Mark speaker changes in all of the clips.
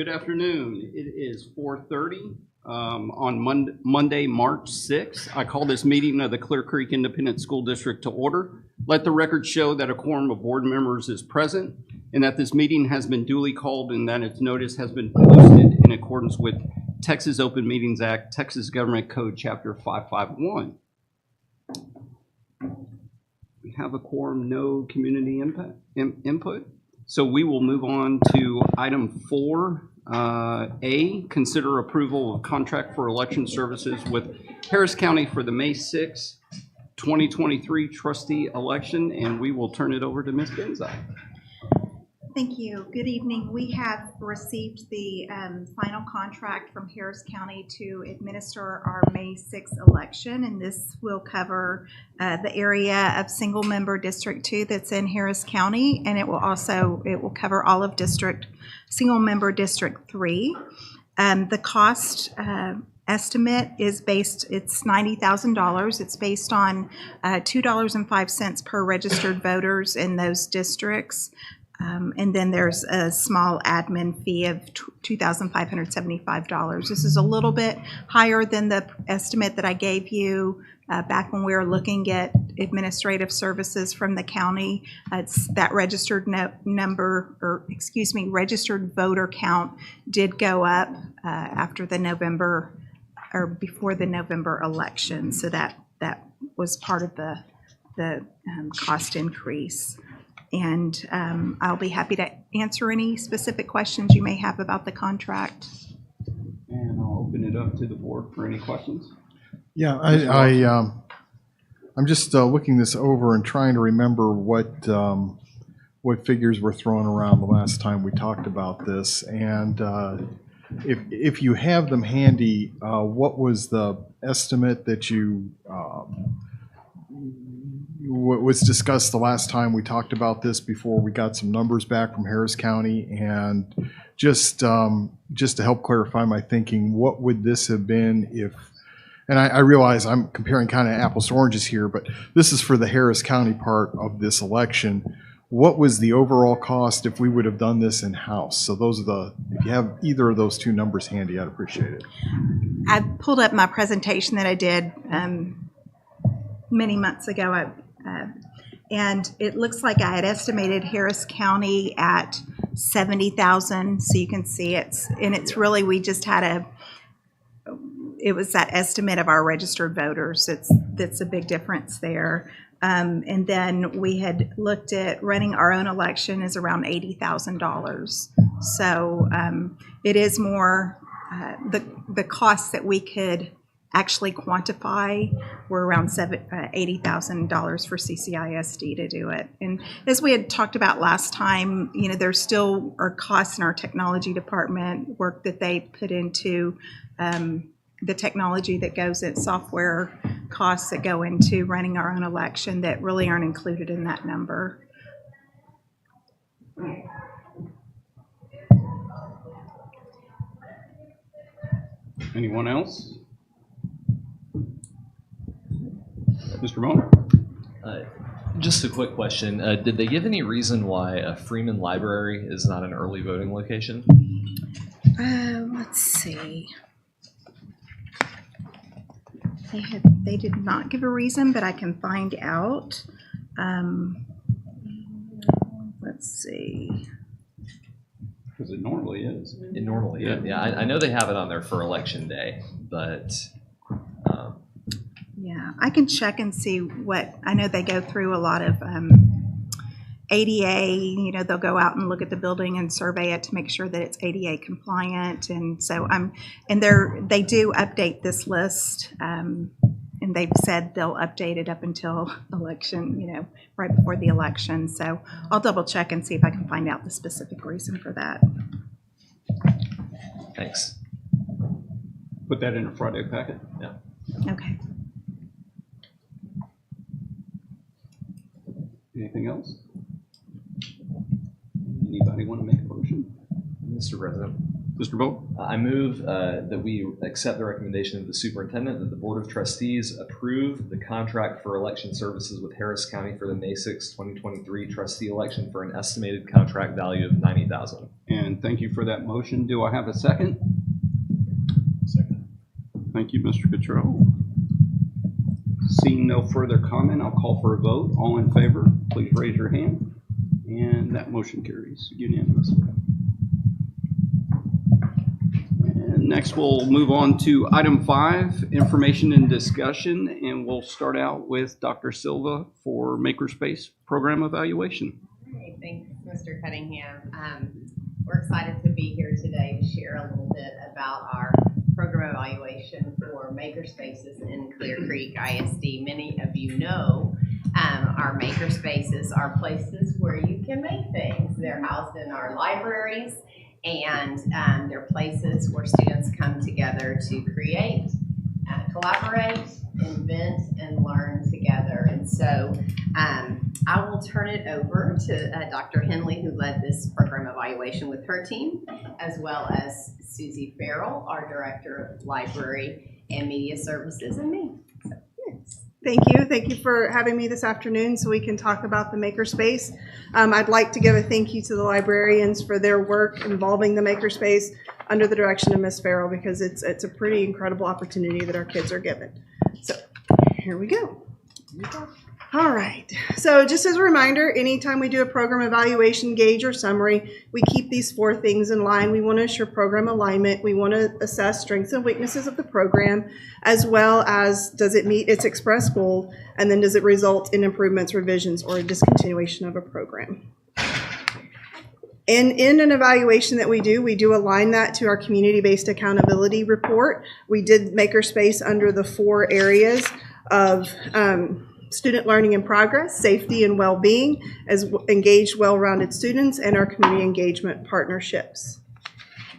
Speaker 1: Good afternoon. It is 4:30 on Monday, March 6th. I call this meeting of the Clear Creek Independent School District to order. Let the record show that a quorum of board members is present and that this meeting has been duly called and that its notice has been posted in accordance with Texas Open Meetings Act, Texas Government Code, Chapter 551. We have a quorum, no community input. So we will move on to item 4A, consider approval of contract for election services with Harris County for the May 6, 2023 trustee election, and we will turn it over to Ms. Benzai.
Speaker 2: Thank you. Good evening. We have received the final contract from Harris County to administer our May 6th election, and this will cover the area of single member District 2 that's in Harris County, and it will cover all of single member District 3. The cost estimate is it's $90,000. It's based on $2.05 per registered voters in those districts. And then there's a small admin fee of $2,575. This is a little bit higher than the estimate that I gave you back when we were looking at administrative services from the county. It's that registered registered voter count did go up after the November or before the November election. So that was part of the cost increase. And I'll be happy to answer any specific questions you may have about the contract.
Speaker 1: And I'll open it up to the board for any questions.
Speaker 3: Yeah, I'm just looking this over and trying to remember what figures were thrown around the last time we talked about this. And if you have them handy, what was the estimate that what was discussed the last time we talked about this before we got some numbers back from Harris County? And just to help clarify my thinking, what would this have been if, and I realize I'm comparing kind of apples to oranges here, but this is for the Harris County part of this election. What was the overall cost if we would have done this in-house? So those are if you have either of those two numbers handy, I'd appreciate it.
Speaker 2: I pulled up my presentation that I did many months ago. And it looks like I had estimated Harris County at 70,000. So you can see it's really, we just had it was that estimate of our registered voters. That's a big difference there. And then we had looked at running our own election is around $80,000. So it is more, the costs that we could actually quantify were around $80,000 for CCISD to do it. And as we had talked about last time, there still are costs in our technology department, work that they put into the technology that goes in, software costs that go into running our own election that really aren't included in that number.
Speaker 1: Anyone else? Mr. Moen?
Speaker 4: Just a quick question. Did they give any reason why Freeman Library is not an early voting location?
Speaker 2: Let's see. They did not give a reason, but I can find out. Let's see.
Speaker 1: Because it normally is.
Speaker 4: It normally is. Yeah, I know they have it on there for election day, but
Speaker 2: yeah, I can check and see what, I know they go through a lot of ADA, they'll go out and look at the building and survey it to make sure that it's ADA compliant. And so they do update this list, and they've said they'll update it up until election, right before the election. So I'll double check and see if I can find out the specific reason for that.
Speaker 4: Thanks.
Speaker 1: Put that in a Friday packet.
Speaker 4: Yeah.
Speaker 2: Okay.
Speaker 1: Anything else? Anybody want to make a motion?
Speaker 4: Mr. President.
Speaker 1: Mr. Bowe?
Speaker 4: I move that we accept the recommendation of the superintendent that the Board of Trustees approve the contract for election services with Harris County for the May 6, 2023 trustee election for an estimated contract value of $90,000.
Speaker 1: And And thank you for that motion. Do I have a second?
Speaker 3: Second.
Speaker 1: Thank you, Mr. Cottrell. Seeing no further comment, I'll call for a vote. All in favor, please raise your hand. And that motion carries unanimously. And next, we'll move on to item 5, information and discussion. And we'll start out with Dr. Silva for Makerspace program evaluation.
Speaker 5: Hey, thanks, Mr. Cunningham. We're excited to be here today to share a little bit about our program evaluation for makerspaces in Clear Creek ISD. Many of you know our makerspaces are places where you can make things. They're housed in our libraries, and they're places where students come together to create, collaborate, invent, and learn together. And so I will turn it over to Dr. Henley, who led this program evaluation with her team, as well as Susie Farrell, our Director of Library and Media Services, and me. So, yes.
Speaker 6: Thank you. Thank you for having me this afternoon so we can talk about the Makerspace. I'd like to give a thank you to the librarians for their work involving the Makerspace under the direction of Ms. Farrell, because it's a pretty incredible opportunity that our kids are given. So here we go. All right. So just as a reminder, anytime we do a program evaluation, gauge, or summary, we keep these 4 things in line. We want to ensure program alignment. We want to assess strengths and weaknesses of the program, as well as does it meet its express goal, and then does it result in improvements, revisions, or a discontinuation of a program. And in an evaluation that we do align that to our community-based accountability report. We did Makerspace under the 4 areas of student learning and progress, safety and well-being, as engaged, well-rounded students, and our community engagement partnerships.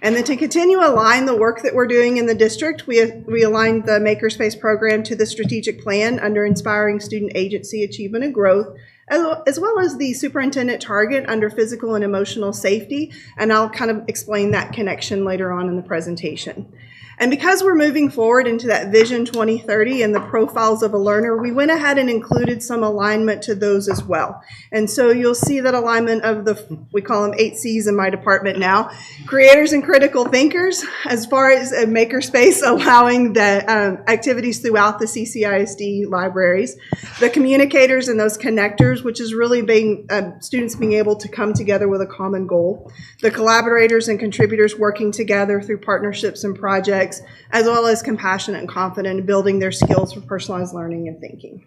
Speaker 6: And then to continue to align the work that we're doing in the district, we aligned the Makerspace program to the strategic plan under inspiring student agency, achievement, and growth, as well as the superintendent target under physical and emotional safety. And I'll kind of explain that connection later on in the presentation. And because we're moving forward into that Vision 2030 and the profiles of a learner, we went ahead and included some alignment to those as well. And so you'll see that alignment of we call them 8 C's in my department now, creators and critical thinkers, as far as a makerspace allowing the activities throughout the CCISD libraries, the communicators and those connectors, which is really being students being able to come together with a common goal, the collaborators and contributors working together through partnerships and projects, as well as compassionate and confident in building their skills for personalized learning and thinking.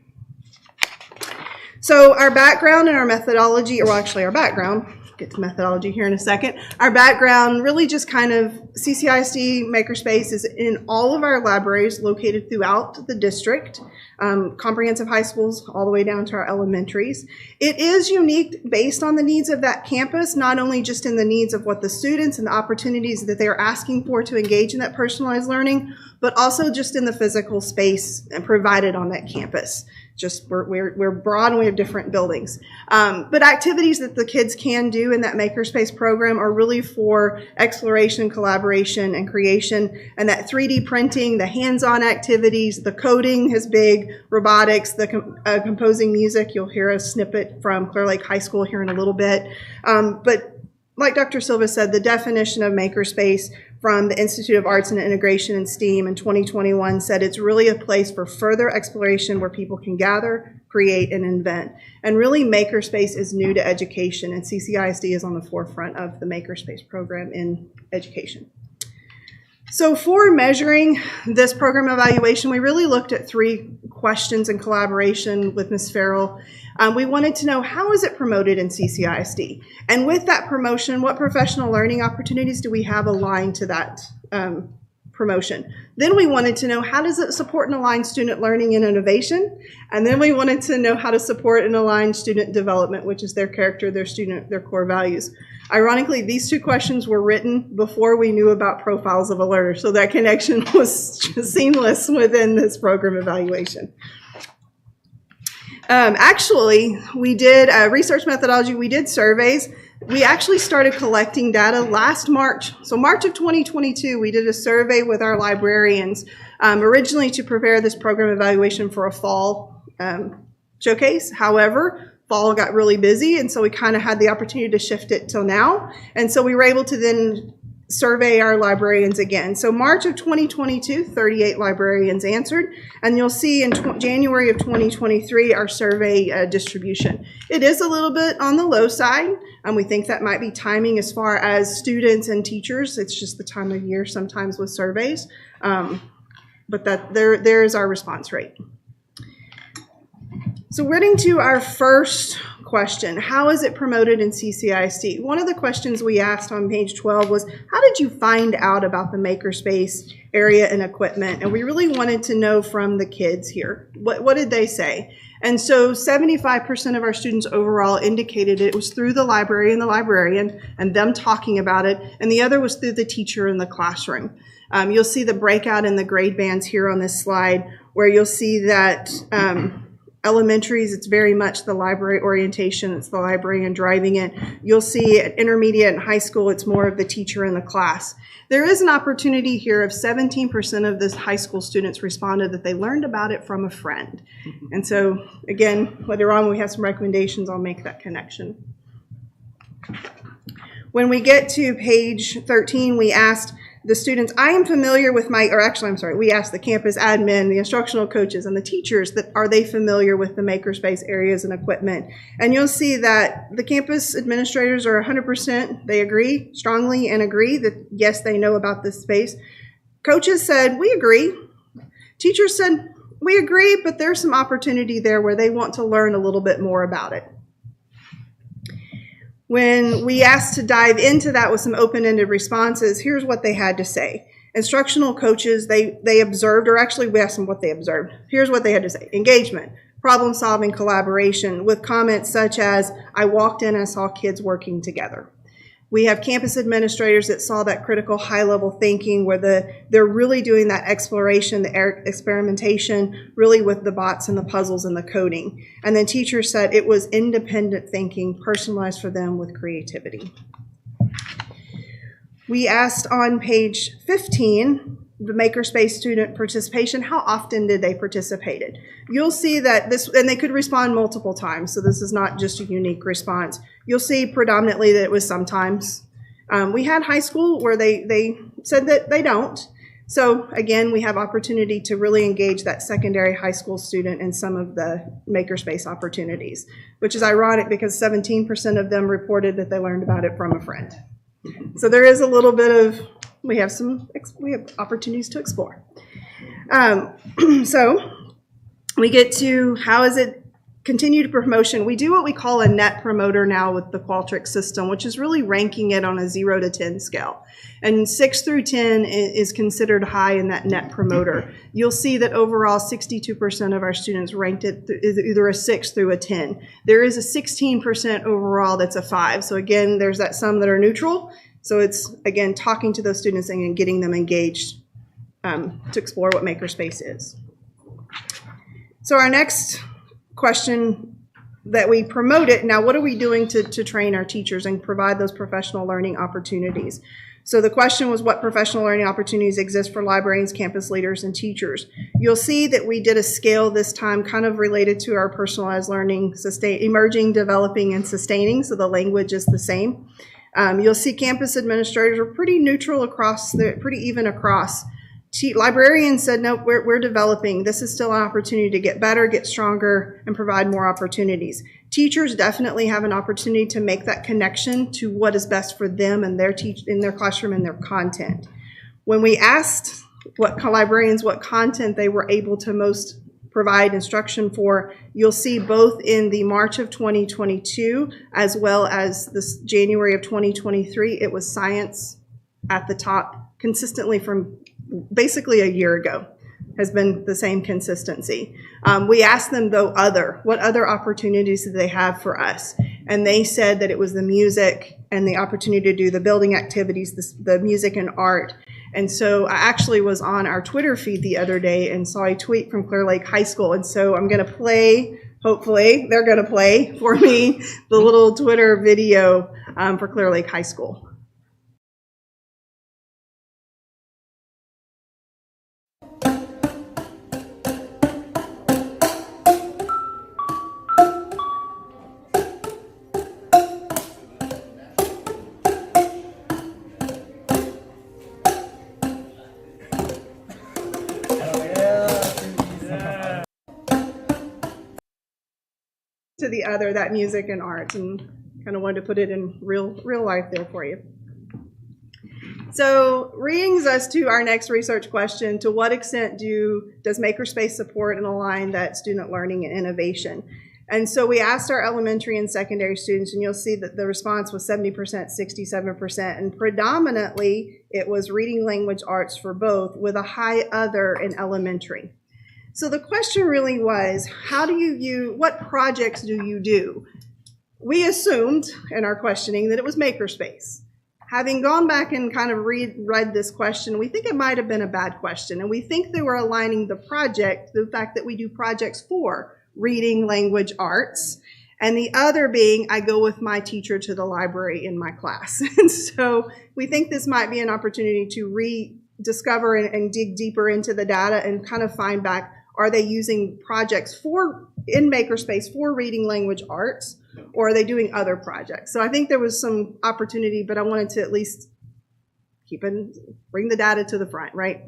Speaker 6: So our background and our methodology, or actually our background, get to methodology here in a second. Our background really just kind of, CCISD Makerspace is in all of our libraries located throughout the district, comprehensive high schools all the way down to our elementaries. It is unique based on the needs of that campus, not only just in the needs of what the students and the opportunities that they're asking for to engage in that personalized learning, but also just in the physical space provided on that campus. Just we're broad and we have different buildings. But activities that the kids can do in that Makerspace program are really for exploration, collaboration, and creation. And that 3D printing, the hands-on activities, the coding is big, robotics, the composing music. You'll hear a snippet from Clear Lake High School here in a little bit. But like Dr. Silva said, the definition of Makerspace from the Institute of Arts and Integration in STEAM in 2021 said it's really a place for further exploration where people can gather, create, and invent. And really, Makerspace is new to education, and CCISD is on the forefront of the Makerspace program in education. So for measuring this program evaluation, we really looked at 3 questions in collaboration with Ms. Farrell. We wanted to know, how is it promoted in CCISD? And with that promotion, what professional learning opportunities do we have aligned to that promotion? Then we wanted to know, how does it support and align student learning and innovation? And then we wanted to know how to support and align student development, which is their character, their core values. Ironically, these 2 questions were written before we knew about profiles of a learner, so that connection was seamless within this program evaluation. Actually, we did research methodology, we did surveys. We actually started collecting data last March. So March of 2022, we did a survey with our librarians, originally to prepare this program evaluation for a fall showcase. However, fall got really busy, and so we kind of had the opportunity to shift it till now. And so we were able to then survey our librarians again. So March of 2022, 38 librarians answered, and you'll see in January of 2023 our survey distribution. It is a little bit on the low side, and we think that might be timing as far as students and teachers. It's just the time of year sometimes with surveys, but there is our response rate. So we're getting to our first question. How is it promoted in CCISD? One of the questions we asked on page 12 was, how did you find out about the makerspace area and equipment? And we really wanted to know from the kids here. What did they say? And so 75% of our students overall indicated it was through the library and the librarian and them talking about it, and the other was through the teacher in the classroom. You'll see the breakout in the grade bands here on this slide, where you'll see that elementaries, it's very much the library orientation, it's the librarian driving it. You'll see at intermediate and high school, it's more of the teacher in the class. There is an opportunity here of 17% of the high school students responded that they learned about it from a friend. And so again, later on we have some recommendations, I'll make that connection. When we get to page 13, we asked the students, we asked the campus admin, the instructional coaches, and the teachers that are they familiar with the makerspace areas and equipment. And you'll see that the campus administrators are 100%, they agree strongly and agree that yes, they know about this space. Coaches said, we agree. Teachers said, we agree, but there's some opportunity there where they want to learn a little bit more about it. When we asked to dive into that with some open-ended responses, here's what they had to say. Instructional coaches, they observed, or actually we asked them what they observed. Here's what they had to say. Engagement, problem-solving, collaboration, with comments such as, I walked in and saw kids working together. We have campus administrators that saw that critical high-level thinking where they're really doing that exploration, the experimentation, really with the bots and the puzzles and the coding. And then teachers said it was independent thinking, personalized for them with creativity. We asked on page 15, the makerspace student participation, how often did they participate? You'll see that this, and they could respond multiple times, so this is not just a unique response. You'll see predominantly that it was sometimes. We had high school where they said that they don't. So again, we have opportunity to really engage that secondary high school student in some of the makerspace opportunities, which is ironic because 17% of them reported that they learned about it from a friend. So there is a little bit of, we have opportunities to explore. So we get to how is it continued promotion. We do what we call a net promoter now with the Qualtrics system, which is really ranking it on a 0 to 10 scale. And 6 through 10 is considered high in that net promoter. You'll see that overall 62% of our students ranked it either a 6 through a 10. There is a 16% overall that's a 5. So again, there's that some that are neutral. So it's, again, talking to those students and getting them engaged to explore what makerspace is. So our next question that we promote it, now what are we doing to train our teachers and provide those professional learning opportunities? So the question was, what professional learning opportunities exist for librarians, campus leaders, and teachers? You'll see that we did a scale this time kind of related to our personalized learning, emerging, developing, and sustaining, so the language is the same. You'll see campus administrators are pretty neutral across, pretty even across. Librarians said, no, we're developing. This is still an opportunity to get better, get stronger, and provide more opportunities. Teachers definitely have an opportunity to make that connection to what is best for them and in their classroom and their content. When we asked librarians what content they were able to most provide instruction for, you'll see both in the March of 2022 as well as this January of 2023, it was science at the top consistently from basically a year ago, has been the same consistency. We asked them though what other opportunities did they have for us? And they said that it was the music and the opportunity to do the building activities, the music and art. And so I actually was on our Twitter feed the other day and saw a tweet from Clear Lake High School. And so I'm gonna play, hopefully they're gonna play for me, the little Twitter video for Clear Lake High School. to the other, that music and art, and kind of wanted to put it in real life there for you. So brings us to our next research question: to what extent does Makerspace support and align that student learning and innovation? And so we asked our elementary and secondary students, and you'll see that the response was 70%, 67%, and predominantly it was reading language arts for both, with a high other in elementary. So the question really was, what projects do you do? We assumed in our questioning that it was Makerspace. Having gone back and kind of read this question, we think it might have been a bad question, and we think they were aligning the fact that we do projects for reading language arts, and the other being I go with my teacher to the library in my class. And so we think this might be an opportunity to rediscover and dig deeper into the data and kind of find back, are they using projects in Makerspace for reading language arts, or are they doing other projects? So I think there was some opportunity, but I wanted to at least bring the data to the front, right?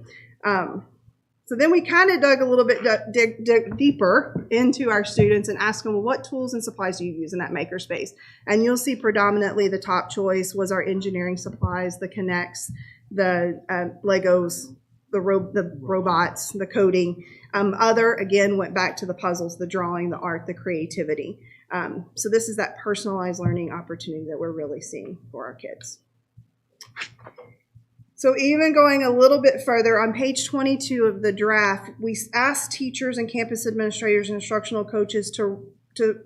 Speaker 6: So then we kind of dug a little bit dig deeper into our students and asked them, well, what tools and supplies do you use in that Makerspace? And you'll see predominantly the top choice was our engineering supplies, the Connects, the Legos, the robots, the coding. Other, again, went back to the puzzles, the drawing, the art, the creativity. So this is that personalized learning opportunity that we're really seeing for our kids. So even going a little bit further, on page 22 of the draft, we asked teachers and campus administrators and instructional coaches to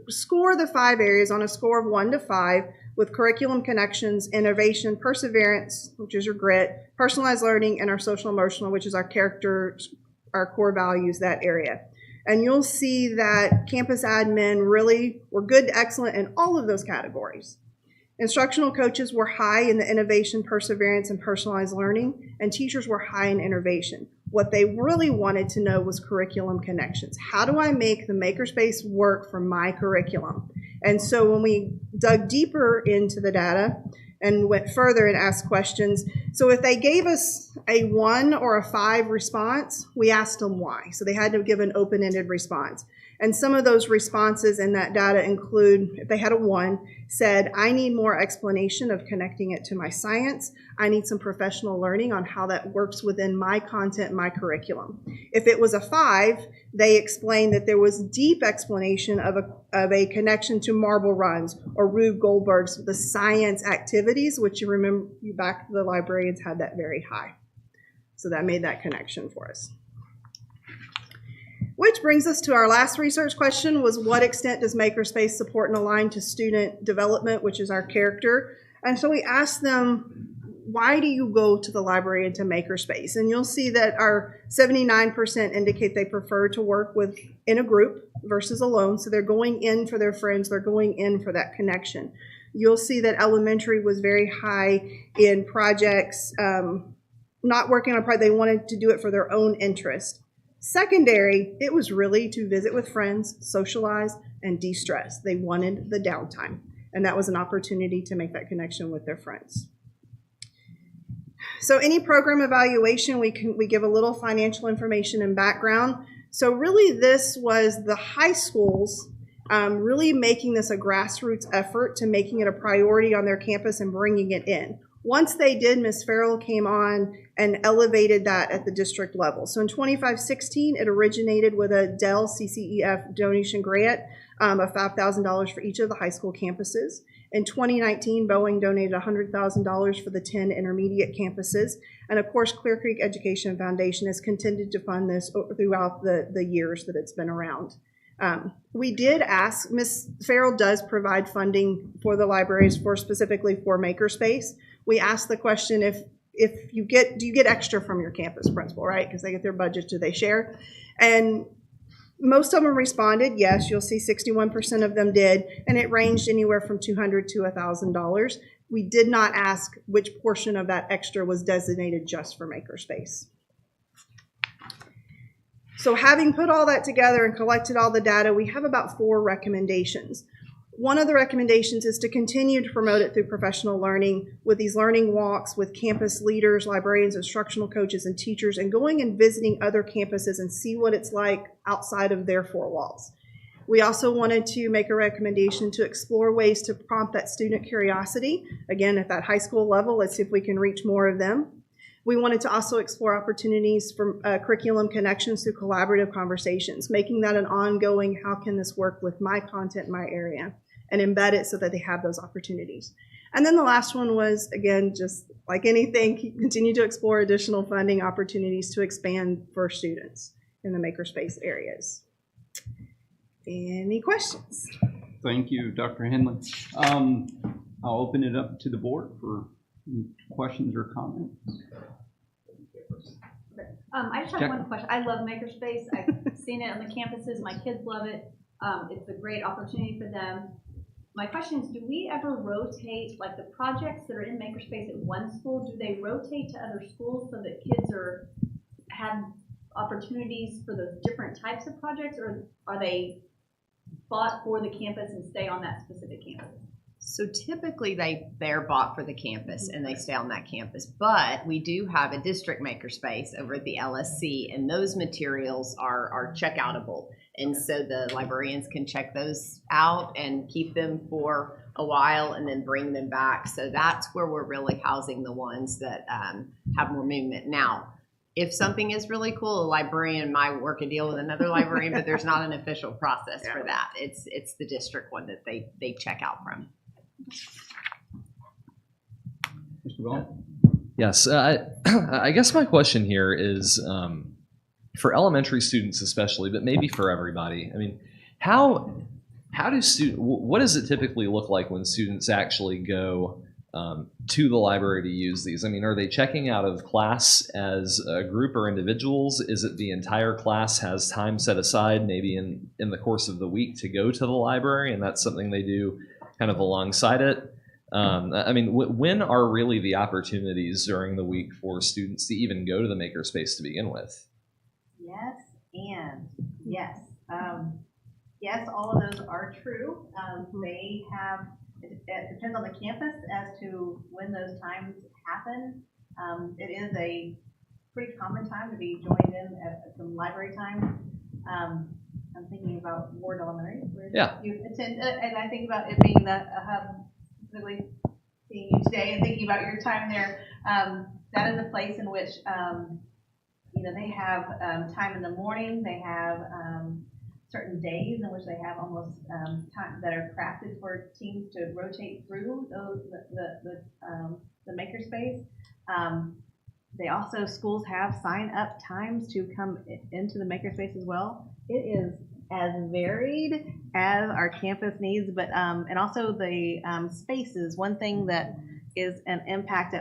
Speaker 6: score the 5 areas on a score of 1 to 5 with curriculum connections, innovation, perseverance, which is your grit, personalized learning, and our social emotional, which is our character, our core values, that area. And you'll see that campus admin really were good to excellent in all of those categories. Instructional coaches were high in the innovation, perseverance, and personalized learning, and teachers were high in innovation. What they really wanted to know was curriculum connections. How do I make the Makerspace work for my curriculum? And so when we dug deeper into the data and went further and asked questions, so if they gave us a 1 or a 5 response, we asked them why. So they had to give an open-ended response. And some of those responses in that data include, if they had a 1, said, I need more explanation of connecting it to my science. I need some professional learning on how that works within my content, my curriculum. If it was a 5, they explained that there was deep explanation of a connection to marble runs or Rube Goldberg's, the science activities, which you remember, back the librarians had that very high. So that made that connection for us. Which brings us to our last research question, was what extent does Makerspace support and align to student development, which is our character? And so we asked them, why do you go to the library and to Makerspace? And you'll see that our 79% indicate they prefer to work in a group versus alone. So they're going in for their friends, they're going in for that connection. You'll see that elementary was very high in projects, not working on projects, they wanted to do it for their own interest. Secondary, it was really to visit with friends, socialize, and de-stress. They wanted the downtime, and that was an opportunity to make that connection with their friends. So any program evaluation, we give a little financial information and background. So really this was the high schools really making this a grassroots effort to making it a priority on their campus and bringing it in. Once they did, Ms. Farrell came on and elevated that at the district level. So in 25-16, it originated with a Dell CCEF donation grant of $5,000 for each of the high school campuses. In 2019, Boeing donated $100,000 for the 10 intermediate campuses. And of course, Clear Creek Education Foundation has continued to fund this throughout the years that it's been around. We did ask, Ms. Farrell does provide funding for the libraries specifically for Makerspace. We asked the question, do you get extra from your campus principal, right? Because they get their budget, do they share? And most of them responded, yes. You'll see 61% of them did, and it ranged anywhere from $200 to $1,000. We did not ask which portion of that extra was designated just for Makerspace. So having put all that together and collected all the data, we have about 4 recommendations. One of the recommendations is to continue to promote it through professional learning with these learning walks with campus leaders, librarians, instructional coaches, and teachers, and going and visiting other campuses and see what it's like outside of their 4 walls. We also wanted to make a recommendation to explore ways to prompt that student curiosity. Again, at that high school level, let's see if we can reach more of them. We wanted to also explore opportunities for curriculum connections through collaborative conversations, making that an ongoing, how can this work with my content in my area, and embed it so that they have those opportunities. And then the last one was, again, just like anything, continue to explore additional funding opportunities to expand for students in the makerspace areas. Any questions?
Speaker 1: Thank you, Dr. Henley. I'll open it up to the board for any questions or comments.
Speaker 7: I just have
Speaker 1: Jack?
Speaker 7: one question. I love Makerspace. I've seen it on the campuses. My kids love it. It's a great opportunity for them. My question is, do we ever rotate, like the projects that are in Makerspace at one school, do they rotate to other schools so that kids have opportunities for those different types of projects, or are they bought for the campus and stay on that specific campus?
Speaker 5: So typically they're bought for the campus and they stay on that campus, but we do have a district makerspace over at the LSC, and those materials are checkoutable. And so the librarians can check those out and keep them for a while and then bring them back. So that's where we're really housing the ones that have more movement. Now, if something is really cool, a librarian might work a deal with another librarian, but there's not an official process for that. It's the district one that they check out from.
Speaker 1: Mr. Bell?
Speaker 4: Yes, I guess my question here is for elementary students especially, but maybe for everybody. I mean, how do what does it typically look like when students actually go to the library to use these? I mean, are they checking out of class as a group or individuals? Is it the entire class has time set aside maybe in the course of the week to go to the library, and that's something they do kind of alongside it? I mean, when are really the opportunities during the week for students to even go to the makerspace to begin with?
Speaker 7: Yes, and yes. Yes, all of those are true. They have, it depends on the campus as to when those times happen. It is a pretty common time to be joined in at some library time. I'm thinking about Ward Elementary, where you attend, and I think about it being a hub, specifically seeing you today and thinking about your time there. That is a place in which, they have time in the morning. They have certain days in which they have almost time that are crafted for teams to rotate through the makerspace. They also, schools have sign up times to come into the makerspace as well. It is as varied as our campus needs, but and also the spaces. One thing that is an impact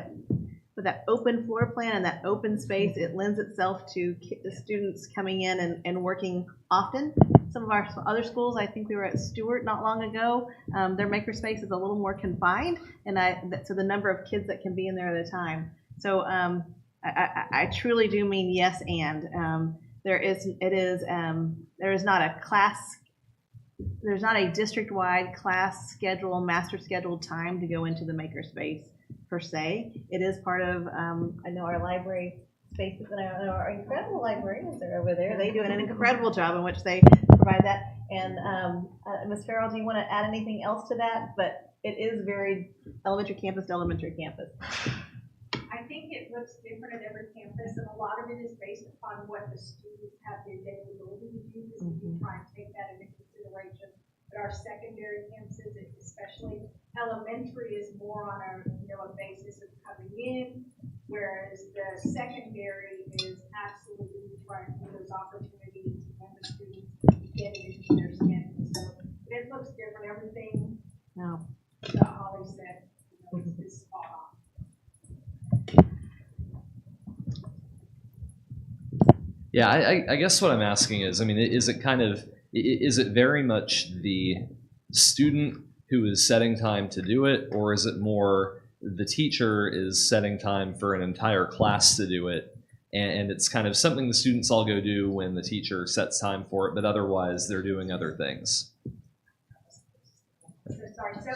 Speaker 7: with that open floor plan and that open space, it lends itself to the students coming in and working often. Some of our other schools, I think we were at Stewart not long ago, their makerspace is a little more confined, and so the number of kids that can be in there at a time. So I truly do mean yes, and there is not a class, there's not a district-wide class schedule, master scheduled time to go into the makerspace per se. It is part of, I know our library spaces, and I know our incredible librarians are over there. They do an incredible job in which they provide that. And Ms. Farrell, do you want to add anything else to that? But it is very elementary campus to elementary campus.
Speaker 8: I think it looks different at every campus, and a lot of it is based upon what the students have the availability to do. Because we try and take that into consideration. But our secondary campuses, especially elementary, is more on a basis of coming in, whereas the secondary is absolutely trying for those opportunities and the students get into their skin. So it looks different. Everything that Holly said is spot on.
Speaker 4: Yeah, I guess what I'm asking is, I mean, is it very much the student who is setting time to do it, or is it more the teacher is setting time for an entire class to do it, and it's kind of something the students all go do when the teacher sets time for it, but otherwise they're doing other things?
Speaker 8: Sorry. So,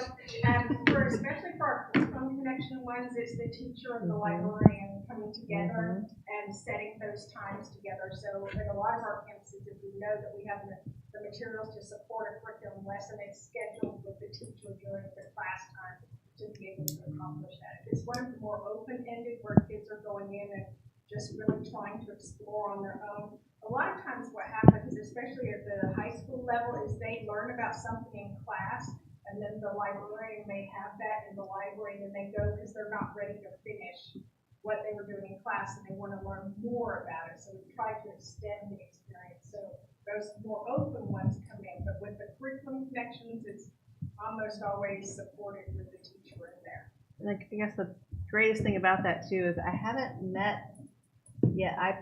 Speaker 8: especially for our phone connection ones, it's the teacher and the librarian coming together and setting those times together. So, in a lot of our campuses, if we know that we have the materials to support a curriculum lesson. It's scheduled with the teacher during the class time to be able to accomplish that. If it's one of the more open-ended where kids are going in and just really trying to explore on their own, a lot of times what happens, especially at the high school level, is they learn about something in class, and then the librarian may have that in the library, and they go because they're not ready to finish what they were doing in class, and they want to learn more about it. So we try to extend the experience. So those more open ones come in, but with the curriculum connections, it's almost always supported with the teacher in there.
Speaker 7: And I guess the greatest thing about that too is I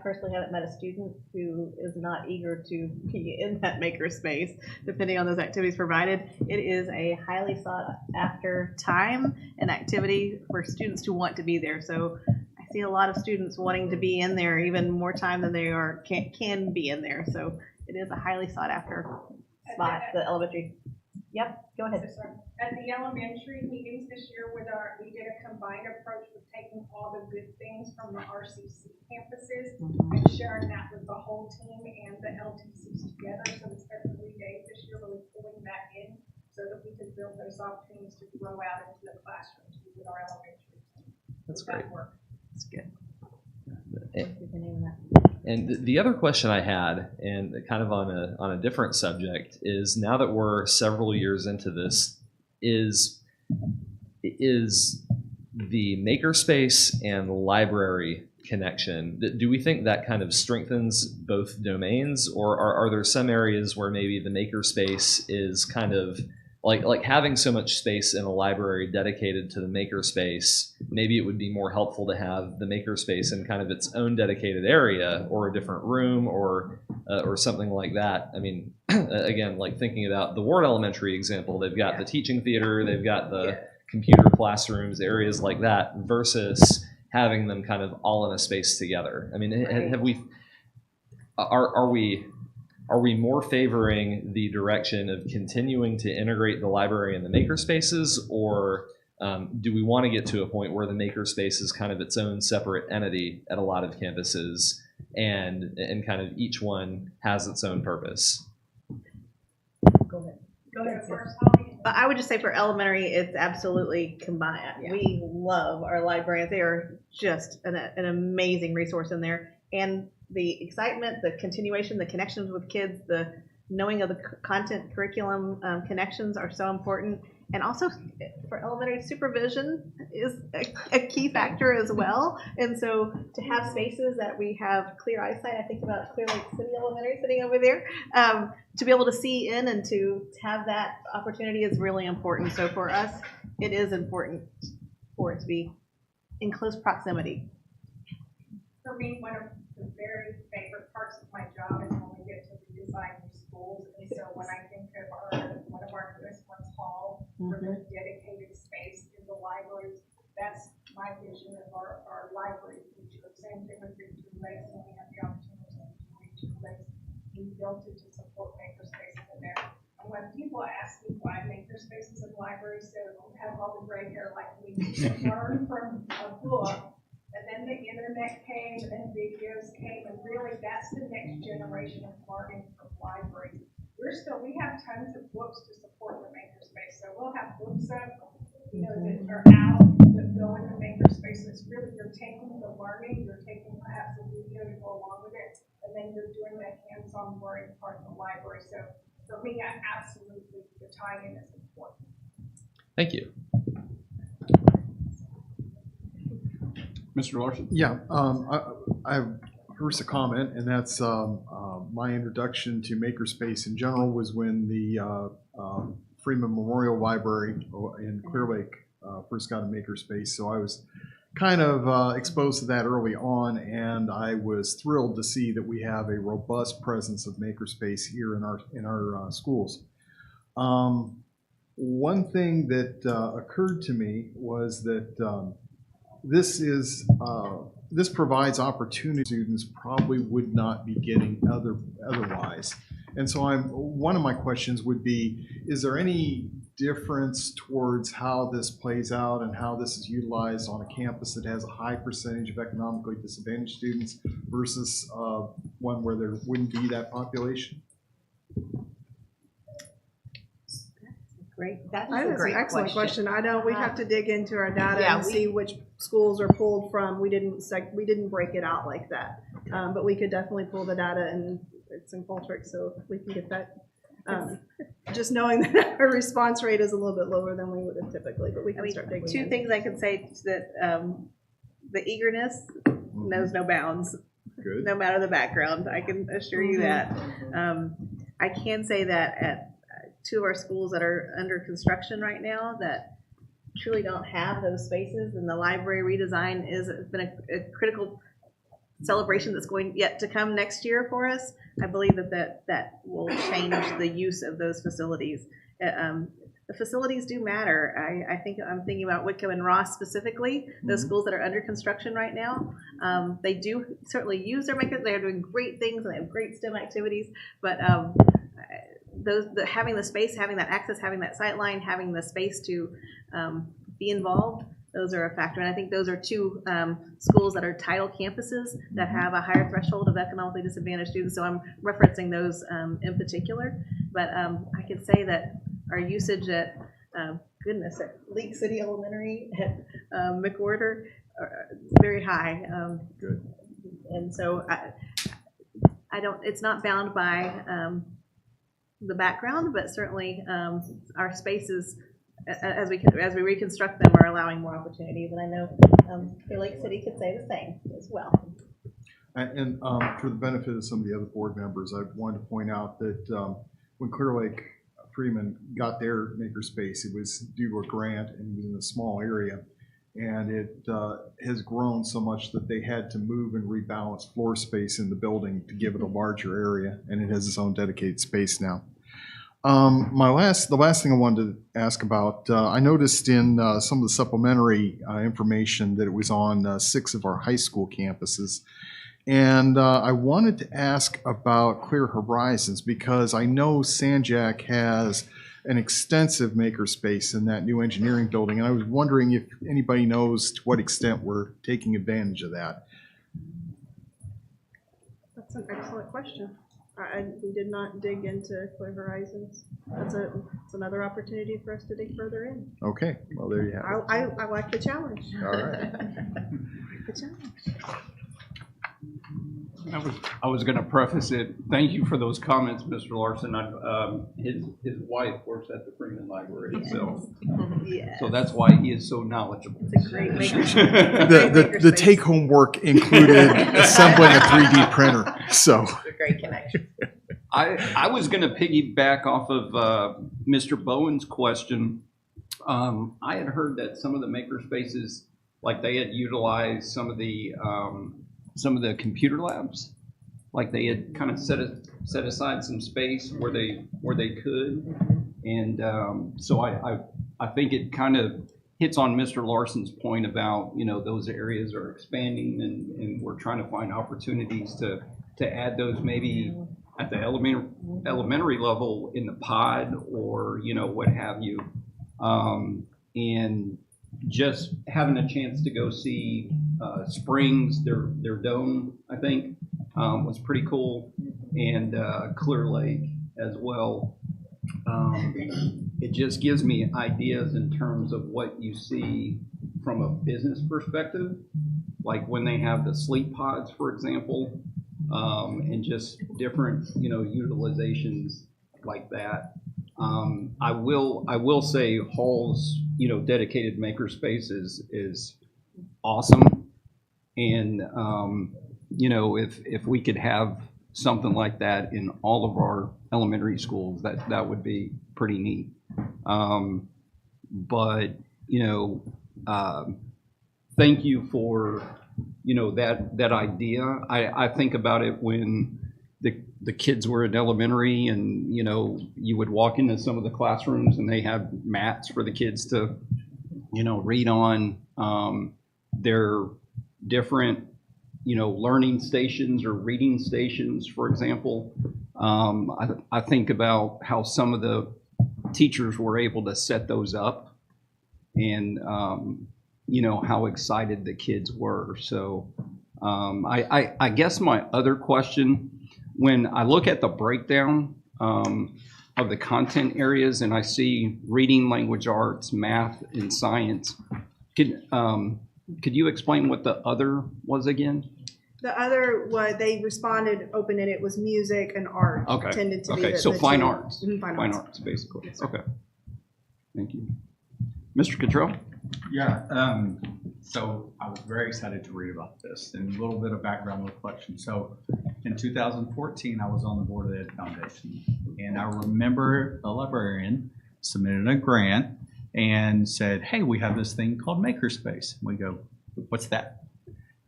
Speaker 7: personally haven't met a student who is not eager to be in that makerspace, depending on those activities provided. It is a highly sought after time and activity for students to want to be there. So I see a lot of students wanting to be in there even more time than they can be in there. So it is a highly sought after spot, the elementary. Yep, go ahead.
Speaker 8: At the elementary meetings this year we did a combined approach with taking all the good things from the RCC campuses and sharing that with the whole team and the LTCs together. So we spent 3 days this year really pulling that in so that we could build those opportunities to grow out into the classrooms with our elementary team.
Speaker 4: That's great.
Speaker 7: That's good.
Speaker 4: And the other question I had, and kind of on a different subject, is now that we're several years into this, is the makerspace and library connection, do we think that kind of strengthens both domains, or are there some areas where maybe the makerspace is kind of like having so much space in a library dedicated to the makerspace, maybe it would be more helpful to have the makerspace in kind of its own dedicated area or a different room or something like that. I mean, again, like thinking about the Ward Elementary example, they've got the teaching theater, they've got the computer classrooms, areas like that, versus having them kind of all in a space together. I mean, are we more favoring the direction of continuing to integrate the library and the makerspaces, or do we want to get to a point where the makerspace is kind of its own separate entity at a lot of campuses, and kind of each one has its own purpose?
Speaker 7: Go ahead.
Speaker 8: First,
Speaker 7: I would just say for elementary, it's absolutely combined.
Speaker 5: Yeah.
Speaker 7: We love our librarians. They are just an amazing resource in there. And the excitement, the continuation, the connections with kids, the knowing of the content curriculum connections are so important. And also for elementary, supervision is a key factor as well. And so to have spaces that we have clear eyesight, I think about Clear Lake City Elementary sitting over there, to be able to see in and to have that opportunity is really important. So for us, it is important for it to be in close proximity.
Speaker 8: for me, one of the very favorite parts of my job is when we get to redesign new schools. And so when I think of one of our newest ones, Hall, where there's dedicated space in the libraries, that's my vision of our library future. Same thing with Victory Lakes, when we have the opportunity to do Victory Lakes. We built it to support makerspaces in there. And when people ask me why makerspaces in libraries, so we have all the gray hair like we learn from a book. And then the internet came and videos came, and really that's the next generation of learning from libraries. We have tons of books to support the makerspace. So we'll have books up, that are out, that go in the makerspace. It's really, you're taking the learning, you're taking perhaps a video to go along with it, and then you're doing that hands-on learning part of the library. So for me, I absolutely, the tie-in is important.
Speaker 4: Thank you.
Speaker 1: Mr. Larson?
Speaker 3: Yeah, I have first a comment, and that's my introduction to makerspace in general was when the Freeman Memorial Library in Clear Lake first got a makerspace. So I was kind of exposed to that early on, and I was thrilled to see that we have a robust presence of makerspace here in our schools. One thing that occurred to me was that this provides opportunity students probably would not be getting otherwise. And so one of my questions would be, is there any difference towards how this plays out and how this is utilized on a campus that has a high percentage of economically disadvantaged students versus one where there wouldn't be that population?
Speaker 7: Great. That is
Speaker 6: That's
Speaker 7: a
Speaker 6: an
Speaker 7: great
Speaker 6: excellent question. I know we have to dig into our data
Speaker 5: Yeah,
Speaker 6: and see which schools are pulled from. We didn't break it out like that. But we could definitely pull the data, and it's in Qualtrics, so we can get that. Just knowing that our response rate is a little bit lower than we would have typically, but we can start digging.
Speaker 7: Two things I could say that the eagerness knows no bounds,
Speaker 3: Good.
Speaker 7: no matter the background. I can assure you that. I can say that at two of our schools that are under construction right now that truly don't have those spaces, and the library redesign has been a critical celebration that's going yet to come next year for us. I believe that will change the use of those facilities. The facilities do matter. I think I'm thinking about Whitcomb and Ross specifically, those schools that are under construction right now. They do certainly use their makers. They're doing great things and they have great STEM activities, but having the space, having that access, having that sight line, having the space to be involved, those are a factor. And I think those are two schools that are title campuses that have a higher threshold of economically disadvantaged students. So I'm referencing those in particular. But I can say that our usage at, at League City Elementary, at McWhorter, very high.
Speaker 3: Good.
Speaker 7: And so it's not bound by the background, but certainly our spaces, as we reconstruct them, are allowing more opportunities. And I know Clear Lake City could say the same as well.
Speaker 3: And for the benefit of some of the other board members, I wanted to point out that when Clear Lake Freeman got their makerspace, it was due to a grant and it was in a small area. And it has grown so much that they had to move and rebalance floor space in the building to give it a larger area, and it has its own dedicated space now. The last thing I wanted to ask about, I noticed in some of the supplementary information that it was on 6 of our high school campuses. And I wanted to ask about Clear Horizons because I know Sanjak has an extensive makerspace in that new engineering building. And I was wondering if anybody knows to what extent we're taking advantage of that.
Speaker 6: That's an excellent question. We did not dig into Clear Horizons. It's another opportunity for us to dig further in.
Speaker 3: Okay, well, there you have it.
Speaker 6: I like the challenge.
Speaker 3: All right.
Speaker 6: The challenge.
Speaker 1: I was going to preface it. Thank you for those comments, Mr. Larson. His wife works at the Freeman Library, so that's why he is so knowledgeable.
Speaker 7: It's a great
Speaker 3: The take-home work included assembling a 3D printer. So
Speaker 5: It's a great connection.
Speaker 1: I was going to piggyback off of Mr. Bowen's question. I had heard that some of the maker spaces, like they had utilized some of the computer labs, like they had kind of set aside some space where they could, and so I think it kind of hits on Mr. Larson's point about, you know, those areas are expanding and we're trying to find opportunities to add those maybe at the elementary level in the pod or, you know, what have you, and just having a chance to go see Springs, their dome, I think, was pretty cool, and Clear Lake as well. It just gives me ideas in terms of what you see from a business perspective, like when they have the sleep pods, for example, and just different, you know, utilizations like that. I will say Hall's, you know, dedicated makerspace is awesome, and you know, if we could have something like that in all of our elementary schools, that would be pretty neat. But you know, thank you for, you know, that idea. I think about it when the kids were in elementary, and you know, you would walk into some of the classrooms and they have mats for the kids to, you know, read on. They're different, you know, learning stations or reading stations, for example. I think about how some of the teachers were able to set those up, and you know, how excited the kids were. So I guess my other question, when I look at the breakdown, of the content areas, and I see reading, language arts, math, and science. Could you explain what the other was again?
Speaker 6: The other, what they responded open and it was music and art
Speaker 1: Okay.
Speaker 6: tended to be
Speaker 1: Okay,
Speaker 6: the
Speaker 1: so
Speaker 6: two.
Speaker 1: fine arts.
Speaker 6: Mhm,
Speaker 1: Fine arts, basically. Okay. Thank you. Mr. Cottrell?
Speaker 9: Yeah, so I was very excited to read about this and a little bit of background reflection. So in 2014, I was on the board of the Ed Foundation, and I remember the librarian submitted a grant and said, hey, we have this thing called Makerspace. We go, what's that?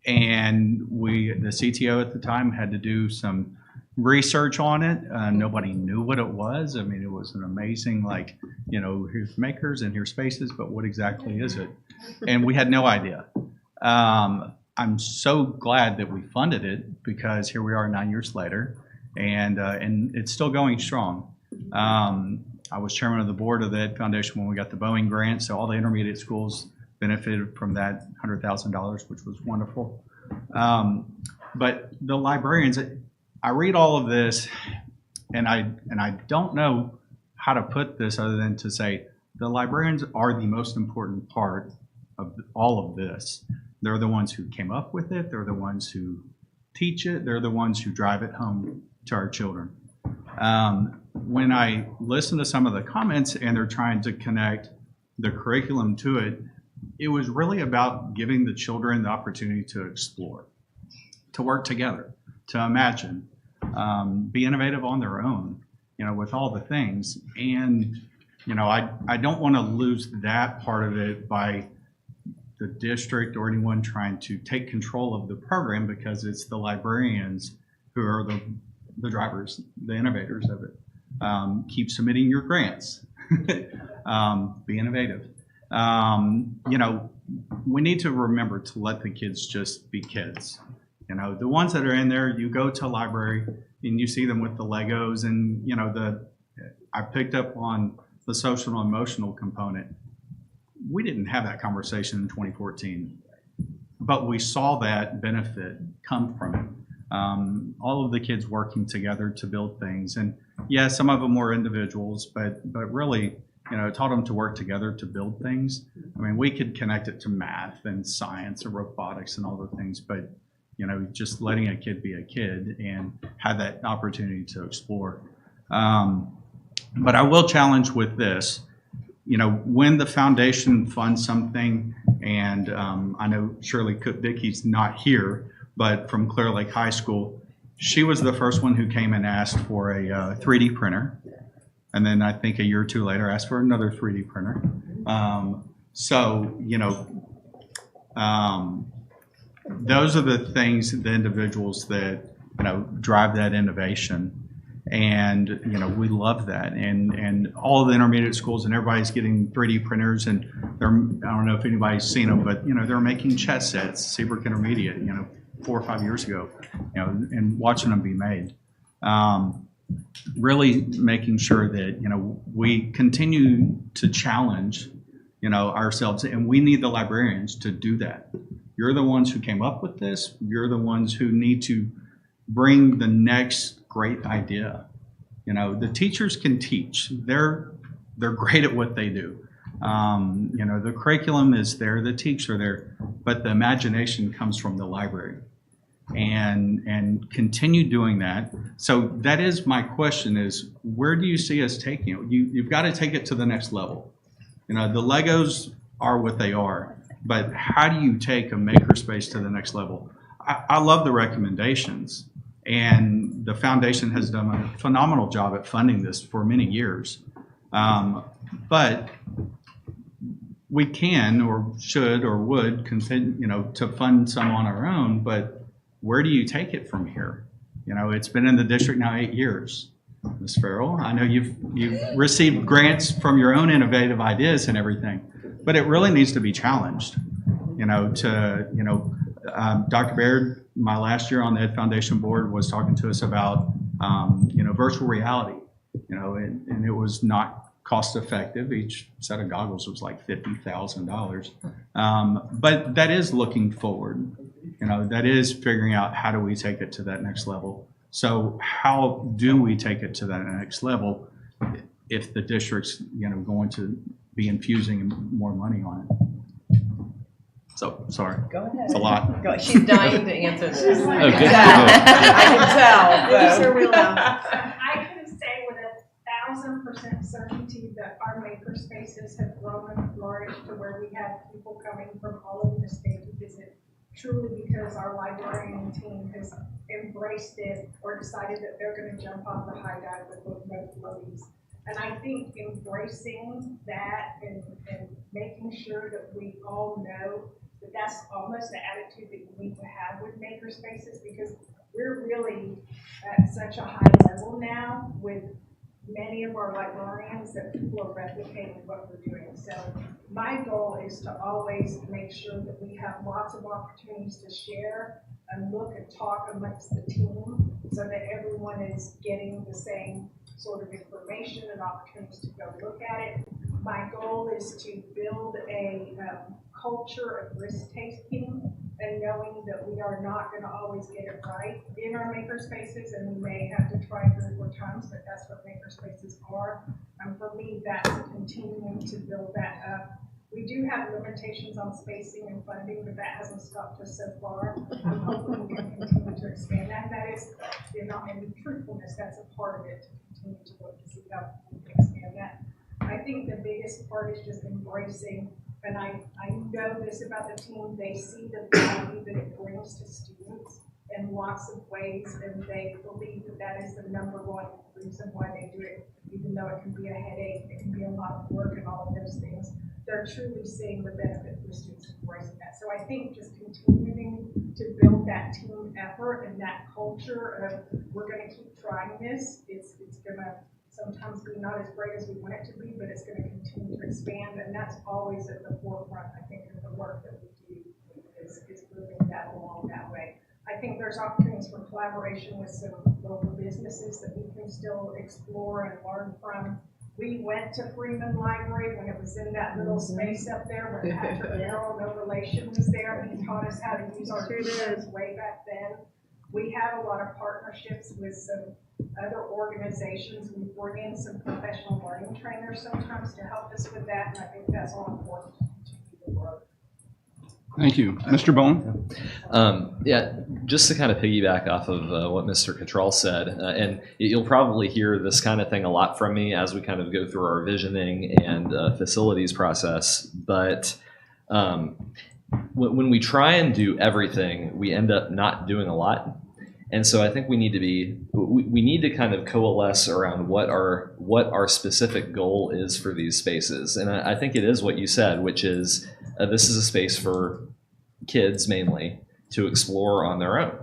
Speaker 9: And the CTO at the time had to do some research on it. Nobody knew what it was. I mean, it was an amazing, like, you know, here's makers and here's spaces, but what exactly is it? And we had no idea. I'm so glad that we funded it because here we are 9 years later, and it's still going strong. I was chairman of the board of the Ed Foundation when we got the Boeing grant, so all the intermediate schools benefited from that $100,000, which was wonderful. But the librarians, I read all of this, and I don't know how to put this other than to say the librarians are the most important part of all of this. They're the ones who came up with it. They're the ones who teach it. They're the ones who drive it home to our children. When I listen to some of the comments and they're trying to connect the curriculum to it, it was really about giving the children the opportunity to explore, to work together, to imagine, be innovative on their own, you know, with all the things. And, you know, I don't want to lose that part of it by the district or anyone trying to take control of the program, because it's the librarians who are the drivers, the innovators of it. Keep submitting your grants. Be innovative. You know, we need to remember to let the kids just be kids. You know, the ones that are in there, you go to a library and you see them with the Legos, and, you know, I picked up on the social and emotional component. We didn't have that conversation in 2014, but we saw that benefit come from it. All of the kids working together to build things, and yeah, some of them were individuals, but really, you know, it taught them to work together to build things. I mean, we could connect it to math and science and robotics and all the things, but, you know, just letting a kid be a kid and have that opportunity to explore. But I will challenge with this. You know, when the foundation funds something, and I know Shirley Cook-Dickey's not here, but from Clear Lake High School, she was the first one who came and asked for a 3D printer. And then I think a year or two later asked for another 3D printer. So, you know, those are the things, the individuals that, you know, drive that innovation. And, you know, we love that. And all the intermediate schools and everybody's getting 3D printers, and they're, I don't know if anybody's seen them, but, you know, they're making chess sets, Seabrook Intermediate, you know, 4 or 5 years ago, you know, and watching them be made. Really making sure that, you know, we continue to challenge, you know, ourselves, and we need the librarians to do that. You're the ones who came up with this. You're the ones who need to bring the next great idea. You know, the teachers can teach. They're great at what they do. You know, the curriculum is there, the teachers are there, but the imagination comes from the library. And continue doing that. So that is my question: is where do you see us taking it? You've got to take it to the next level. You know, the Legos are what they are, but how do you take a makerspace to the next level? I love the recommendations, and the foundation has done a phenomenal job at funding this for many years. But we can, or should, or would continue, you know, to fund some on our own, but where do you take it from here? You know, it's been in the district now 8 years. Ms. Farrell, I know you've received grants from your own innovative ideas and everything, but it really needs to be challenged. You know, Dr. Baird, my last year on the Ed Foundation board, was talking to us about, you know, virtual reality, you know, and it was not cost effective. Each set of goggles was like $50,000. But that is looking forward. You know, that is figuring out how do we take it to that next level. So how do we take it to that next level? if the district's, going to be infusing more money on it. So, sorry.
Speaker 10: Go ahead.
Speaker 9: It's a lot.
Speaker 10: Go, she's dying to answer this.
Speaker 6: She's like,
Speaker 4: Oh, good.
Speaker 10: I can tell.
Speaker 6: This is her wheelhouse.
Speaker 8: I can say with 1,000% certainty that our maker spaces have grown and flourished to where we have people coming from all over the state to visit, truly because our librarian team has embraced it or decided that they're going to jump off the high dive with both floaties. And I think embracing that and making sure that we all know that that's almost the attitude that you need to have with maker spaces, because we're really at such a high level now with many of our librarians that people are replicating what we're doing. So my goal is to always make sure that we have lots of opportunities to share and look and talk amongst the team so that everyone is getting the same sort of information and opportunities to go look at it. My goal is to build a culture of risk taking and knowing that we are not going to always get it right in our maker spaces, and we may have to try 3 or 4 times, but that's what maker spaces are. And for me, that's continuing to build that up. We do have limitations on spacing and funding, but that hasn't stopped us so far. I'm hoping we can continue to expand that. That is, in truthfulness, that's a part of it, to continue to look to see how we can expand that. I think the biggest part is just embracing, and I know this about the team, they see the value that it brings to students in lots of ways, and they believe that that is the #1 reason why they do it, even though it can be a headache, it can be a lot of work and all of those things. They're truly seeing the benefit for students embracing that. So I think just continuing to build that team effort and that culture of we're going to keep trying this. It's going to sometimes be not as great as we want it to be, but it's going to continue to expand, and that's always at the forefront, I think, of the work that we do is moving that along that way. I think there's opportunities for collaboration with some local businesses that we can still explore and learn from. We went to Freeman Library when it was in that little space up there when Patrick Merrill, no relation, was there, and he taught us how to use our computers way back then. We have a lot of partnerships with some other organizations. We bring in some professional learning trainers sometimes to help us with that, and I think that's all important to continue the work.
Speaker 1: Thank you. Mr. Bowen?
Speaker 4: Yeah, just to kind of piggyback off of what Mr. Cottrell said, and you'll probably hear this kind of thing a lot from me as we kind of go through our visioning and facilities process, but when we try and do everything, we end up not doing a lot. And so I think we need to kind of coalesce around what our specific goal is for these spaces. And I think it is what you said, which is this is a space for kids mainly to explore on their own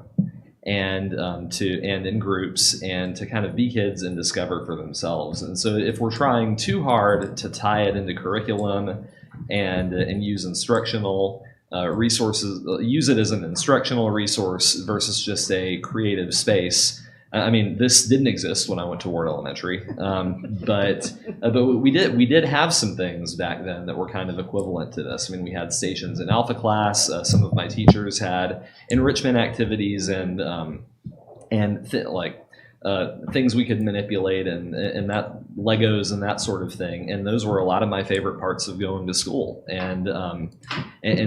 Speaker 4: and in groups and to kind of be kids and discover for themselves. And so if we're trying too hard to tie it into curriculum and use instructional resources, use it as an instructional resource versus just a creative space. I mean, this didn't exist when I went to Ward Elementary, but we did have some things back then that were kind of equivalent to this. I mean, we had stations in Alpha class. Some of my teachers had enrichment activities and things we could manipulate and that Legos and that sort of thing. And those were a lot of my favorite parts of going to school. And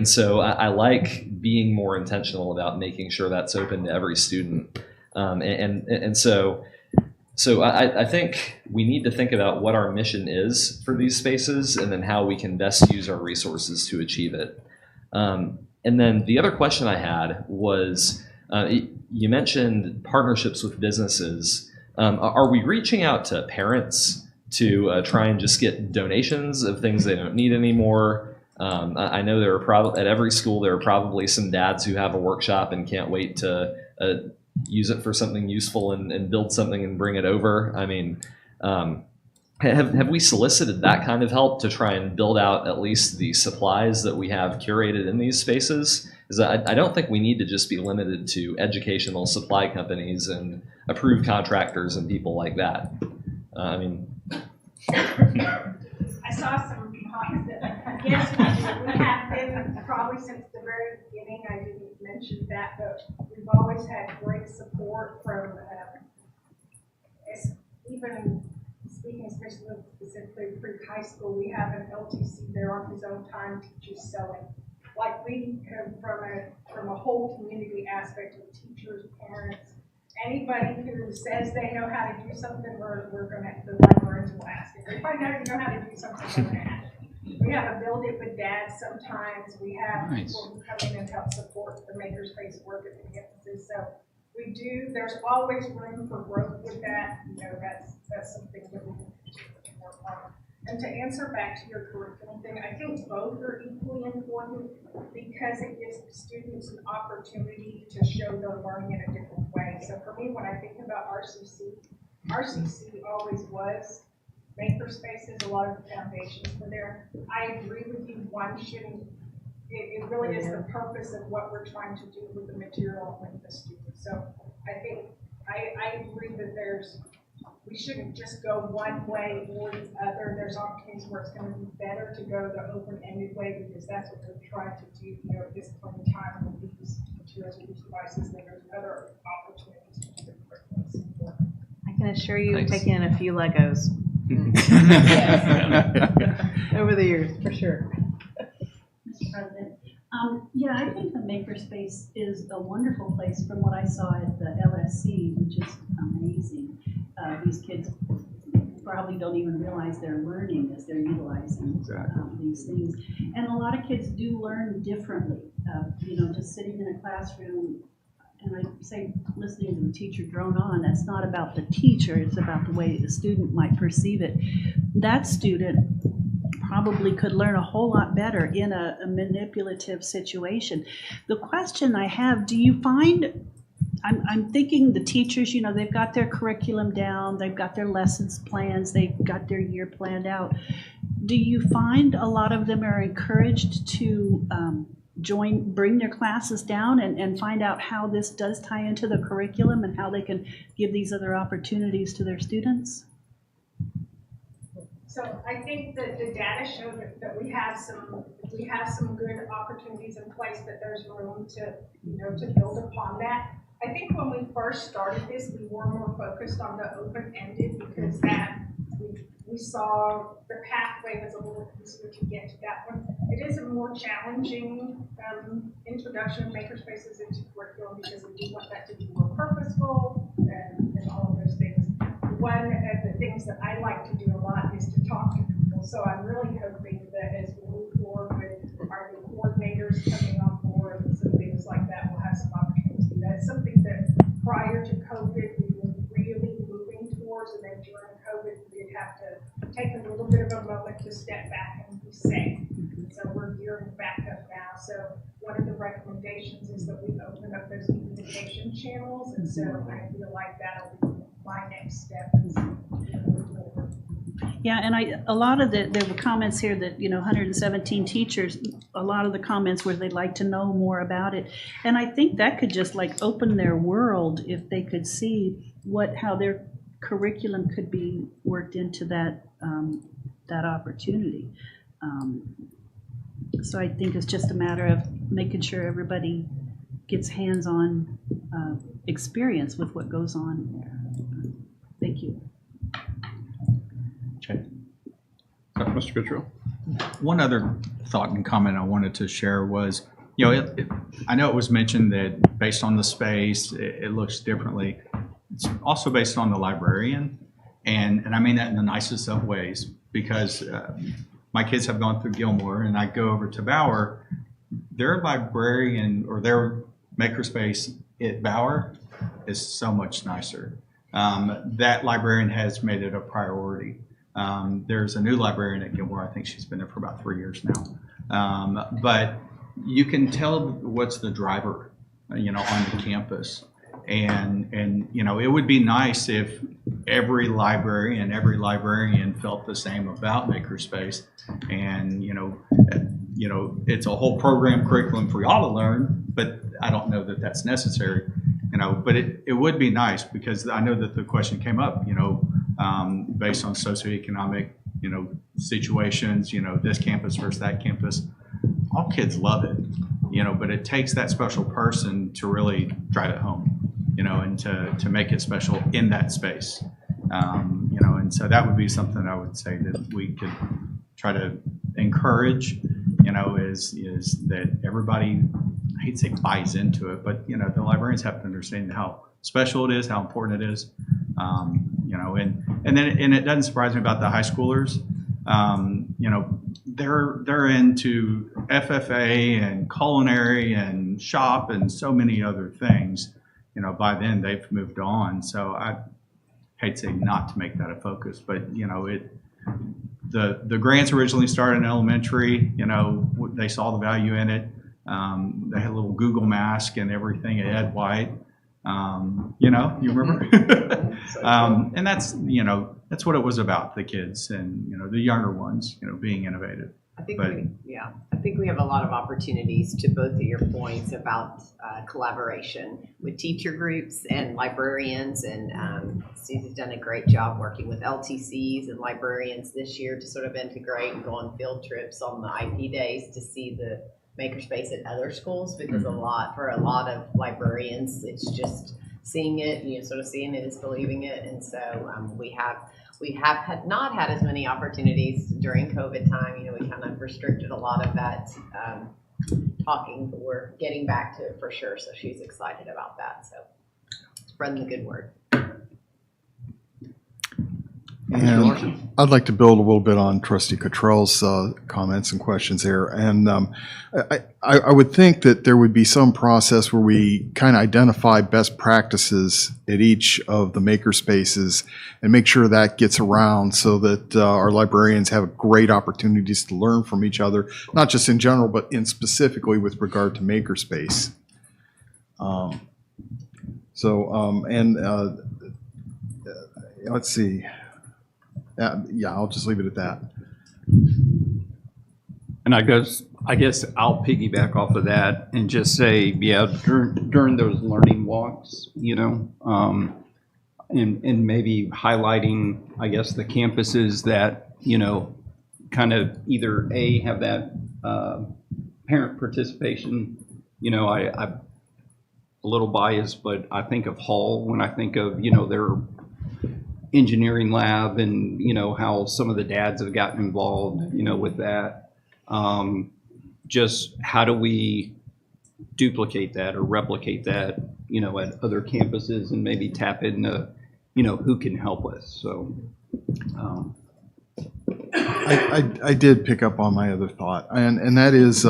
Speaker 4: so I like being more intentional about making sure that's open to every student. So I think we need to think about what our mission is for these spaces and then how we can best use our resources to achieve it. And then the other question I had was, you mentioned partnerships with businesses. Are we reaching out to parents to try and just get donations of things they don't need anymore? I know there are at every school there are probably some dads who have a workshop and can't wait to use it for something useful and build something and bring it over. I mean, have we solicited that kind of help to try and build out at least the supplies that we have curated in these spaces? Because I don't think we need to just be limited to educational supply companies and approved contractors and people like that. I mean,
Speaker 8: I saw some comments that, yes, we have been probably since the very beginning. I didn't mention that, but we've always had great support from, even speaking specifically pre-high school, we have an LTC there on his own time, teaches sewing. Like we have from a whole community aspect of teachers, parents, anybody who says they know how to do something, the librarians will ask. If I know you know how to do something, we're gonna ask. We have a Build It with Dad sometimes. We have people who come in and help support the makerspace work at the campuses. So we do, there's always room for growth with that. You know, that's something that we can work on. And to answer back to your curriculum thing, I think both are equally important because it gives students an opportunity to show their learning in a different way. So for me, when I think about RCC always was makerspaces, a lot of the foundations were there. I agree with you, one shouldn't, it really is the purpose of what we're trying to do with the material and with the students. So I think, I agree that we shouldn't just go one way or the other. There's opportunities where it's going to be better to go the open-ended way because that's what we're trying to do, you know, at this point in time with these materials and these devices. Then there's other opportunities to do the curriculum.
Speaker 7: I can assure you,
Speaker 4: Thanks.
Speaker 7: taking in a few Legos over the years, for sure.
Speaker 11: Mr. President. Yeah, I think the makerspace is a wonderful place from what I saw at the LSC, which is amazing. These kids probably don't even realize they're learning as they're utilizing these things. And a lot of kids do learn differently. You know, just sitting in a classroom, and I say listening to the teacher drone on, that's not about the teacher, it's about the way the student might perceive it. That student probably could learn a whole lot better in a manipulative situation. The question I have, do you find, I'm thinking the teachers, you know, they've got their curriculum down, they've got their lessons plans, they've got their year planned out. Do you find a lot of them are encouraged to bring their classes down and find out how this does tie into the curriculum and how they can give these other opportunities to their students?
Speaker 8: So I think that the data show that we have some good opportunities in place, that there's room to, you know, to build upon that. I think when we first started this, we were more focused on the open-ended because that we saw the pathway was a little easier to get to that one. It is a more challenging introduction of makerspaces into curriculum because we do want that to be more purposeful and all of those things. One of the things that I like to do a lot is to talk to people. So I'm really hoping that as we move forward with our new coordinators coming on board and some things like that, we'll have some opportunities to do that. It's something that prior to COVID, we were really moving towards, and then during COVID, we'd have to take a little bit of a moment to step back and be safe. So we're gearing back up now. So one of the recommendations is that we open up those communication channels, and so I feel like that'll be my next step.
Speaker 11: Yeah, and a lot of there were comments here that, you know, 117 teachers, a lot of the comments were they'd like to know more about it. And I think that could just like open their world if they could see how their curriculum could be worked into that opportunity. So I think it's just a matter of making sure everybody gets hands-on experience with what goes on there. Thank you.
Speaker 9: Okay.
Speaker 12: Mr. Goodrow.
Speaker 9: One other thought and comment I wanted to share was, you know, I know it was mentioned that based on the space, it looks differently. It's also based on the librarian, and I mean that in the nicest of ways, because my kids have gone through Gilmore, and I go over to Bauer. Their librarian or their makerspace at Bauer is so much nicer. That librarian has made it a priority. There's a new librarian at Gilmore. I think she's been there for about 3 years now. But you can tell what's the driver, you know, on the campus. And you know, it would be nice if every librarian felt the same about makerspace. And you know, it's a whole program curriculum for y'all to learn, but I don't know that that's necessary. You know, but it would be nice, because I know that the question came up, you know, based on socioeconomic, you know, situations, you know, this campus versus that campus. All kids love it, you know, but it takes that special person to really drive it home, you know, and to make it special in that space. You and so that would be something I would say that we could try to encourage, is that everybody, I hate to say buys into it, but, the librarians have to understand how special it is, how important it is. And it doesn't surprise me about the high schoolers. They're into FFA and culinary and shop and so many other things. By then they've moved on. So I hate to say not to make that a focus, but the grants originally started in elementary. They saw the value in it. They had a little Google mask and everything at Ed White. You remember? And that's what it was about, the kids and, the younger ones, being innovative.
Speaker 5: I think we have a lot of opportunities, to both of your points about collaboration with teacher groups and librarians, and Susie's done a great job working with LTCs and librarians this year to sort of integrate and go on field trips on the IP days to see the makerspace at other schools, because for a lot of librarians, it's just seeing it, sort of seeing it is believing it, and so we have not had as many opportunities during COVID time. We kind of restricted a lot of that talking, but we're getting back to it for sure. So she's excited about that. So spreading the good word.
Speaker 3: And I'd like to build a little bit on Trustee Cottrell's comments and questions there. And I would think that there would be some process where we kind of identify best practices at each of the maker spaces and make sure that gets around so that our librarians have great opportunities to learn from each other, not just in general, but in specifically with regard to makerspace. Let's see. Yeah, I'll just leave it at that.
Speaker 1: And I guess I'll piggyback off of that and just say, during those learning walks, and maybe highlighting, I guess, the campuses that, kind of either have that parent participation. I'm a little biased, but I think of Hall when I think of, their engineering lab and, how some of the dads have gotten involved, with that. Just how do we duplicate that or replicate that, at other campuses and maybe tap into, who can help us. So,
Speaker 3: I did pick up on my other thought, and that is,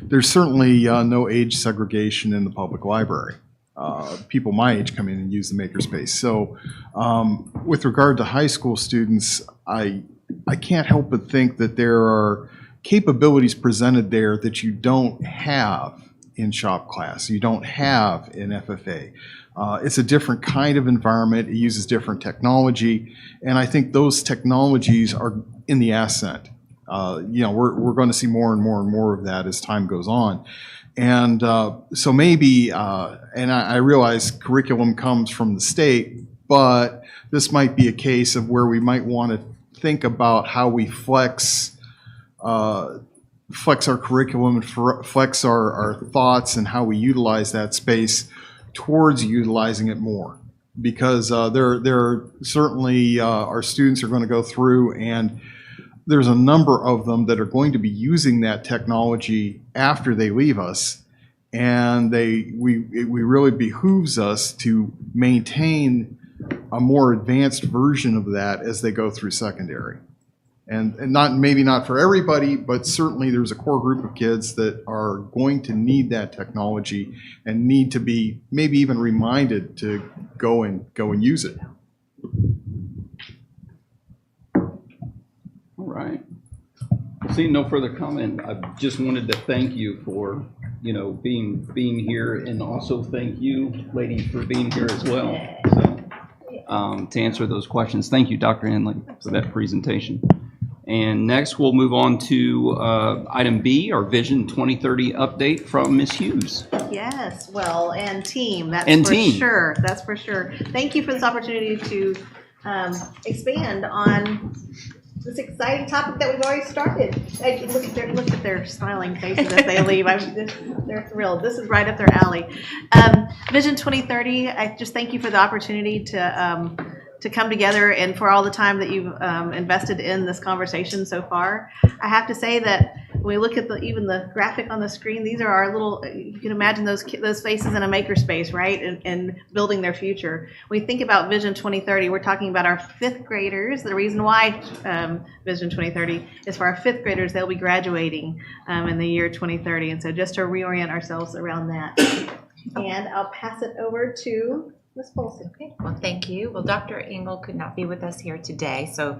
Speaker 3: there's certainly no age segregation in the public library. People my age come in and use the makerspace. So with regard to high school students, I can't help but think that there are capabilities presented there that you don't have in shop class, you don't have in FFA. It's a different kind of environment. It uses different technology, and I think those technologies are in the ascent. We're going to see more and more and more of that as time goes on. And so maybe, and I realize curriculum comes from the state, but this might be a case of where we might want to think about how we flex our curriculum, flex our thoughts and how we utilize that space towards utilizing it more. Because there certainly our students are going to go through, and there's a number of them that are going to be using that technology after they leave us, and it really behooves us to maintain a more advanced version of that as they go through secondary. And maybe not for everybody, but certainly there's a core group of kids that are going to need that technology and need to be maybe even reminded to go and use it.
Speaker 1: all right. Seeing no further comment, I just wanted to thank you for, being here, and also thank you, ladies, for being here as well. So, to answer those questions, thank you, Dr. Henley, for that presentation. And next, we'll move on to item B, our Vision 2030 update from Ms. Hughes.
Speaker 7: Yes, well, and team, that's
Speaker 1: And
Speaker 7: for
Speaker 1: team.
Speaker 7: sure. That's for sure. Thank you for this opportunity to expand on this exciting topic that we've already started. Look at their smiling faces as they leave. They're thrilled. This is right up their alley. Vision 2030, I just thank you for the opportunity to to come together and for all the time that you've invested in this conversation so far. I have to say that when we look at even the graphic on the screen, these are our little, you can imagine those faces in a makerspace, right? And building their future. When we think about Vision 2030, we're talking about our 5th graders. The reason why Vision 2030 is for our 5th graders. They'll be graduating in the year 2030. And so just to reorient ourselves around that. And I'll pass it over to Ms. Polson.
Speaker 10: Okay, well, thank you. Well, Dr. Engel could not be with us here today, so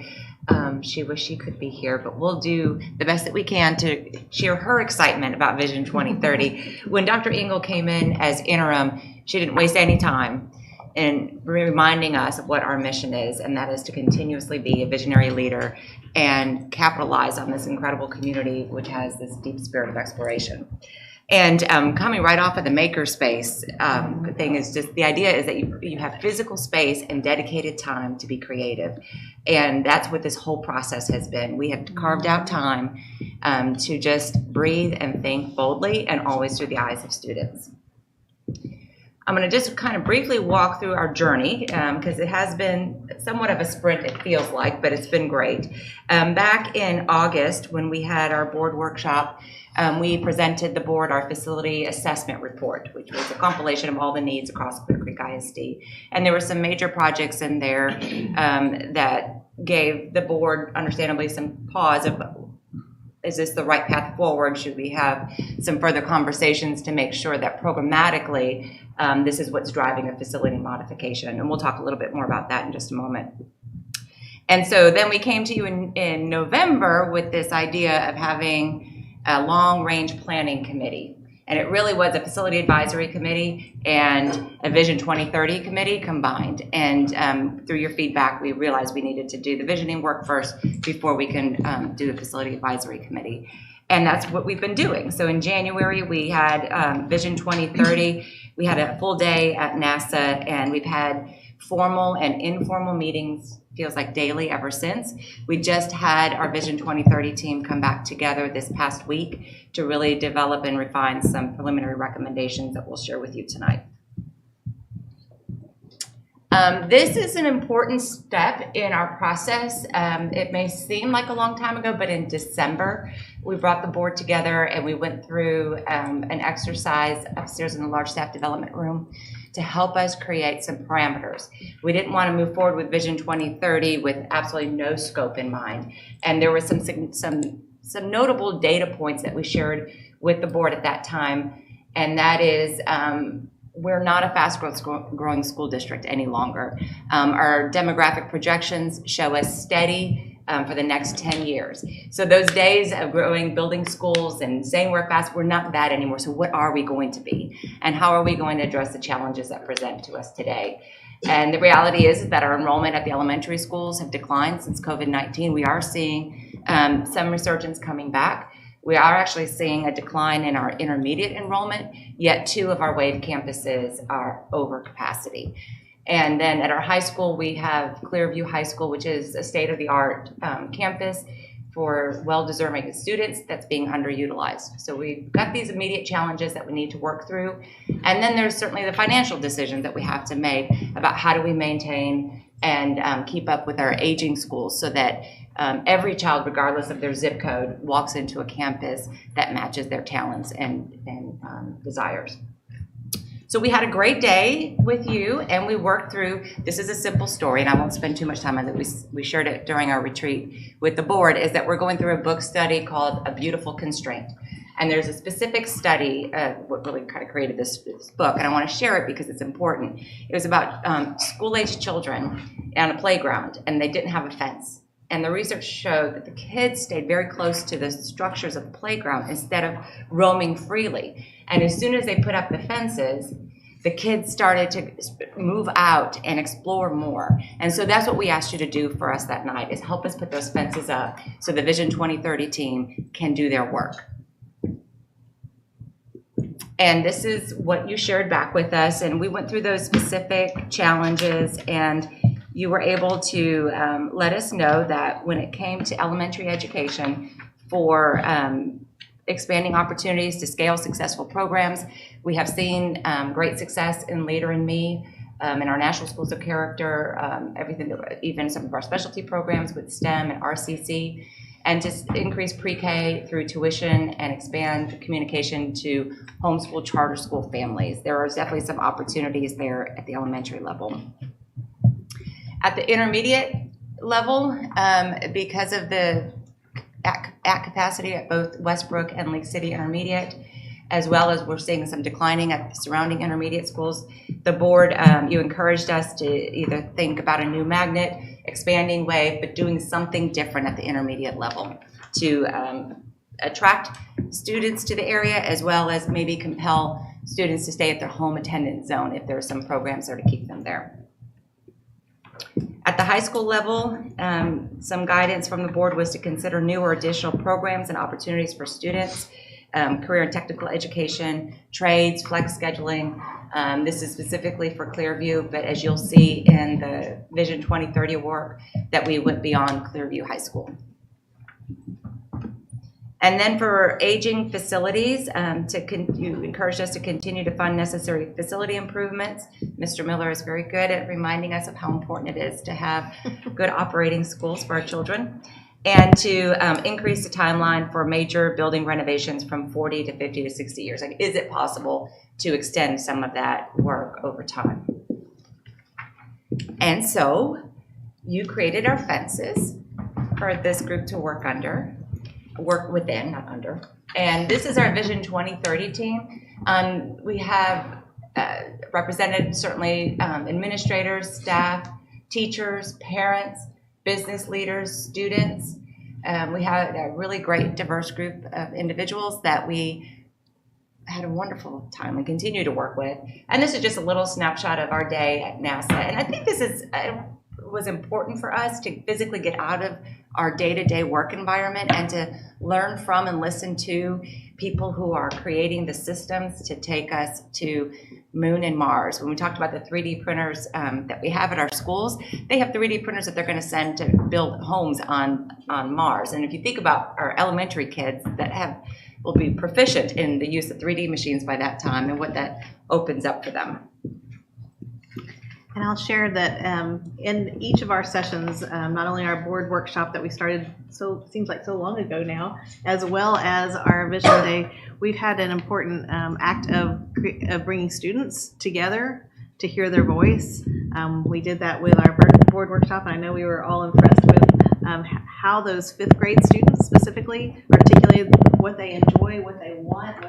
Speaker 10: she wished she could be here, but we'll do the best that we can to share her excitement about Vision 2030. When Dr. Engel came in as interim, she didn't waste any time in reminding us of what our mission is, and that is to continuously be a visionary leader and capitalize on this incredible community which has this deep spirit of exploration. And coming right off of the makerspace thing is just the idea is that you have physical space and dedicated time to be creative. And that's what this whole process has been. We have carved out time to just breathe and think boldly and always through the eyes of students. I'm going to just kind of briefly walk through our journey because it has been somewhat of a sprint, it feels like, but it's been great. Back in August, when we had our board workshop, we presented the board our facility assessment report, which was a compilation of all the needs across Clear Creek ISD. And there were some major projects in there that gave the board, understandably, some pause of, is this the right path forward? Should we have some further conversations to make sure that programmatically this is what's driving a facility modification? And we'll talk a little bit more about that in just a moment. And so then we came to you in November with this idea of having a long-range planning committee. And it really was a facility advisory committee and a Vision 2030 committee combined. And through your feedback, we realized we needed to do the visioning work first before we can do the facility advisory committee. And that's what we've been doing. So in January, we had Vision 2030. We had a full day at NASA, and we've had formal and informal meetings, feels like daily ever since. We just had our Vision 2030 team come back together this past week to really develop and refine some preliminary recommendations that we'll share with you tonight. This is an important step in our process. It may seem like a long time ago, but in December, we brought the board together and we went through an exercise upstairs in the large staff development room to help us create some parameters. We didn't want to move forward with Vision 2030 with absolutely no scope in mind. And there were some notable data points that we shared with the board at that time. And that is, we're not a fast growing school district any longer. Our demographic projections show us steady for the next 10 years. So those days of growing, building schools and saying we're fast, we're not that anymore. So what are we going to be? And how are we going to address the challenges that present to us today? And the reality is that our enrollment at the elementary schools have declined since COVID-19. We are seeing some resurgence coming back. We are actually seeing a decline in our intermediate enrollment, yet 2 of our WAVE campuses are over capacity. And then at our high school, we have Clearview High School, which is a state-of-the-art campus for well-deserving students that's being underutilized. So we've got these immediate challenges that we need to work through. And then there's certainly the financial decisions that we have to make about how do we maintain and keep up with our aging schools so that every child, regardless of their zip code, walks into a campus that matches their talents and desires. So we had a great day with you, and we worked through, this is a simple story, and I won't spend too much time on it. We shared it during our retreat with the board, is that we're going through a book study called A Beautiful Constraint. And there's a specific study, what really kind of created this book, and I want to share it because it's important. It was about school-aged children on a playground, and they didn't have a fence. And the research showed that the kids stayed very close to the structures of the playground instead of roaming freely. And as soon as they put up the fences, the kids started to move out and explore more. And so that's what we asked you to do for us that night, is help us put those fences up so the Vision 2030 team can do their work. And this is what you shared back with us, and we went through those specific challenges, and you were able to let us know that when it came to elementary education for expanding opportunities to scale successful programs, we have seen great success in Leader in Me, in our national schools of character, everything, even some of our specialty programs with STEM and RCC, and just increase pre-K through tuition and expand communication to homeschool charter school families. There are definitely some opportunities there at the elementary level. At the intermediate level, because of the at capacity at both Westbrook and Lake City Intermediate, as well as we're seeing some declining at the surrounding intermediate schools, the board, you encouraged us to either think about a new magnet, expanding wave, but doing something different at the intermediate level to attract students to the area, as well as maybe compel students to stay at their home attendance zone if there are some programs there to keep them there. At the high school level, some guidance from the board was to consider new or additional programs and opportunities for students, career and technical education, trades, flex scheduling. This is specifically for Clearview, but as you'll see in the Vision 2030 work, that we went beyond Clearview High School. And then for aging facilities, you encouraged us to continue to fund necessary facility improvements. Mr. Miller is very good at reminding us of how important it is to have good operating schools for our children, and to increase the timeline for major building renovations from 40 to 50 to 60 years. Like, is it possible to extend some of that work over time? And so you created our fences for this group to work within, not under. And this is our Vision 2030 team. We have represented certainly administrators, staff, teachers, parents, business leaders, students. We had a really great diverse group of individuals that we had a wonderful time and continue to work with. And this is just a little snapshot of our day at NASA. And I think this was important for us to physically get out of our day-to-day work environment and to learn from and listen to people who are creating the systems to take us to Moon and Mars. When we talked about the 3D printers that we have at our schools, they have 3D printers that they're going to send to build homes on Mars. And if you think about our elementary kids that will be proficient in the use of 3D machines by that time and what that opens up for them.
Speaker 7: And I'll share that in each of our sessions, not only our board workshop that we started seems like so long ago now, as well as our Vision Day, we've had an important act of bringing students together to hear their voice. We did that with our board workshop, and I know we were all impressed with how those fifth grade students specifically articulated what they enjoy, what they want,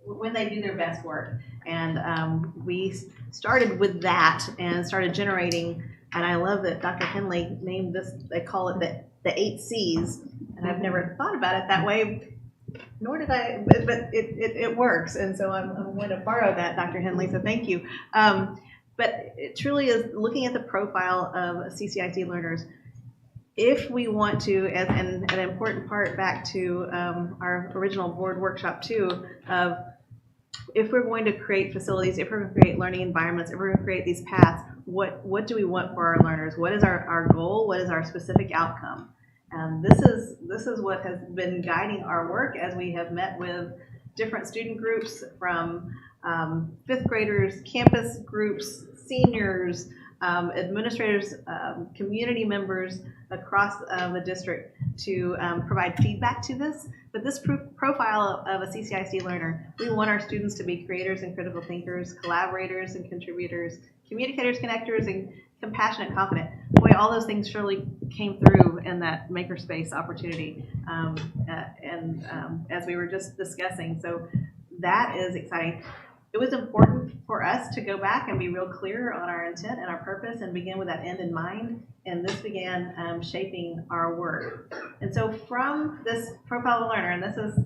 Speaker 7: when they do their best work. And we started with that and started generating, and I love that Dr. Henley named this, they call it the 8 C's, and I've never thought about it that way, nor did I, but it works, and so I'm going to borrow that, Dr. Henley, so thank you. But it truly is looking at the profile of CCIC learners. If we want to, and an important part back to our original board workshop too, of if we're going to create facilities, if we're going to create learning environments, if we're going to create these paths, what do we want for our learners? What is our goal? What is our specific outcome? And this is what has been guiding our work as we have met with different student groups, from fifth graders, campus groups, seniors, administrators, community members across the district to provide feedback to this. But this profile of a CCIC learner, we want our students to be creators and critical thinkers, collaborators and contributors, communicators, connectors, and compassionate, confident. Boy, all those things surely came through in that makerspace opportunity, as we were just discussing. So that is exciting. It was important for us to go back and be real clear on our intent and our purpose and begin with that end in mind. And this began shaping our work. And so from this profile of a learner, and this is,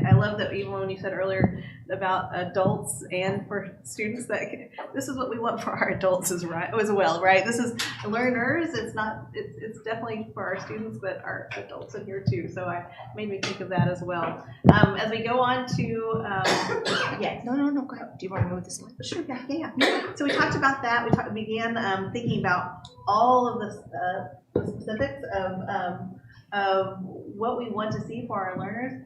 Speaker 7: I love that even when you said earlier about adults and for students, that this is what we want for our adults as well, right? This is learners. It's definitely for our students, but our adults in here too. So it made me think of that as well. As we go on to, yes.
Speaker 10: No, go ahead. Do you want to move this slide?
Speaker 7: Sure, yeah. So we talked about that. We began thinking about all of the specifics of what we want to see for our learners.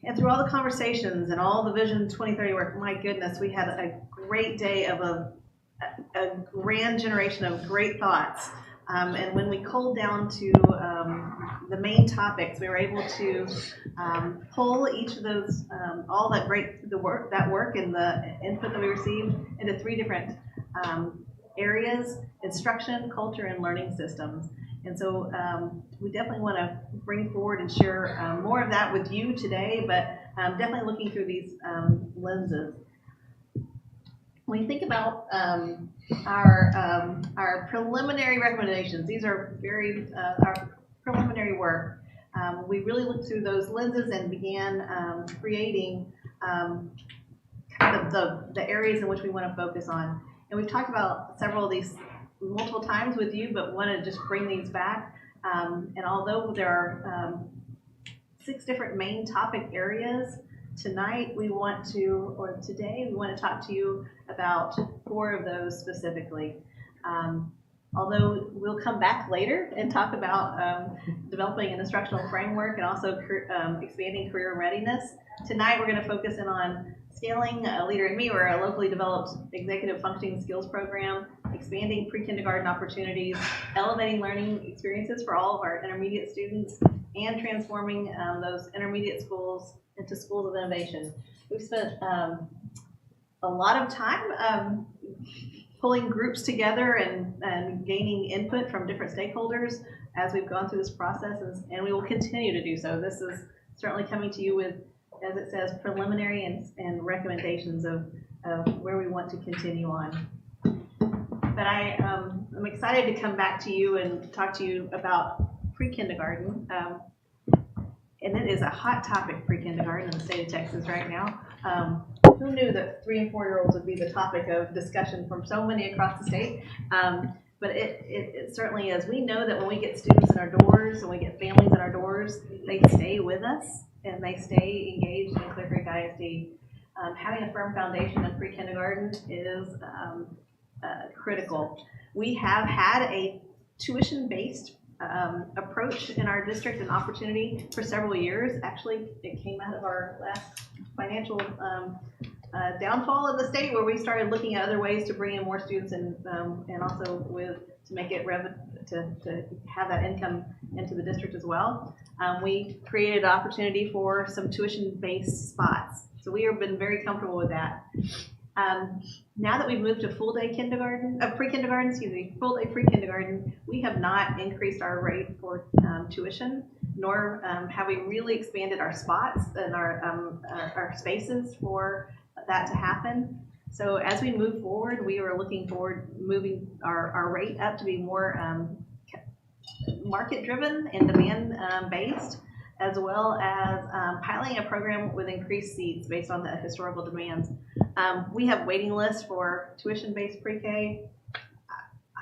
Speaker 7: And through all the conversations and all the Vision 2030 work, my goodness, we had a great day of a grand generation of great thoughts. And when we culled down to the main topics, we were able to pull each of those, all that work and the input that we received into 3 different areas: instruction, culture, and learning systems. And so we definitely want to bring forward and share more of that with you today, but definitely looking through these lenses. When you think about our preliminary recommendations, these are our preliminary work. We really looked through those lenses and began creating kind of the areas in which we want to focus on. And we've talked about several of these multiple times with you, but want to just bring these back. And although there are 6 different main topic areas, today we want to talk to you about 4 of those specifically. Although we'll come back later and talk about developing an instructional framework and also expanding career readiness. Tonight we're going to focus in on scaling a Leader in Me, or a locally developed executive functioning skills program, expanding pre-kindergarten opportunities, elevating learning experiences for all of our intermediate students, and transforming those intermediate schools into schools of innovation. We've spent a lot of time pulling groups together and gaining input from different stakeholders as we've gone through this process, and we will continue to do so. This is certainly coming to you with, as it says, preliminary and recommendations of where we want to continue on. But I'm excited to come back to you and talk to you about pre-kindergarten. And it is a hot topic, pre-kindergarten, in the state of Texas right now. Who knew that 3- and 4-year-olds would be the topic of discussion from so many across the state? But it certainly is. We know that when we get students in our doors and we get families in our doors, they stay with us and they stay engaged in Clear Creek ISD. Having a firm foundation in pre-kindergarten is critical. We have had a tuition-based approach in our district and opportunity for several years. Actually, it came out of our last financial downfall in the state, where we started looking at other ways to bring in more students and also to make it to have that income into the district as well. We created an opportunity for some tuition-based spots. So we have been very comfortable with that. Now that we've moved to full day pre-kindergarten, full day pre-kindergarten, we have not increased our rate for tuition, nor have we really expanded our spots and our spaces for that to happen. So as we move forward, we are looking forward moving our rate up to be more market driven and demand based, as well as piloting a program with increased seats based on the historical demands. We have waiting lists for tuition-based pre-K,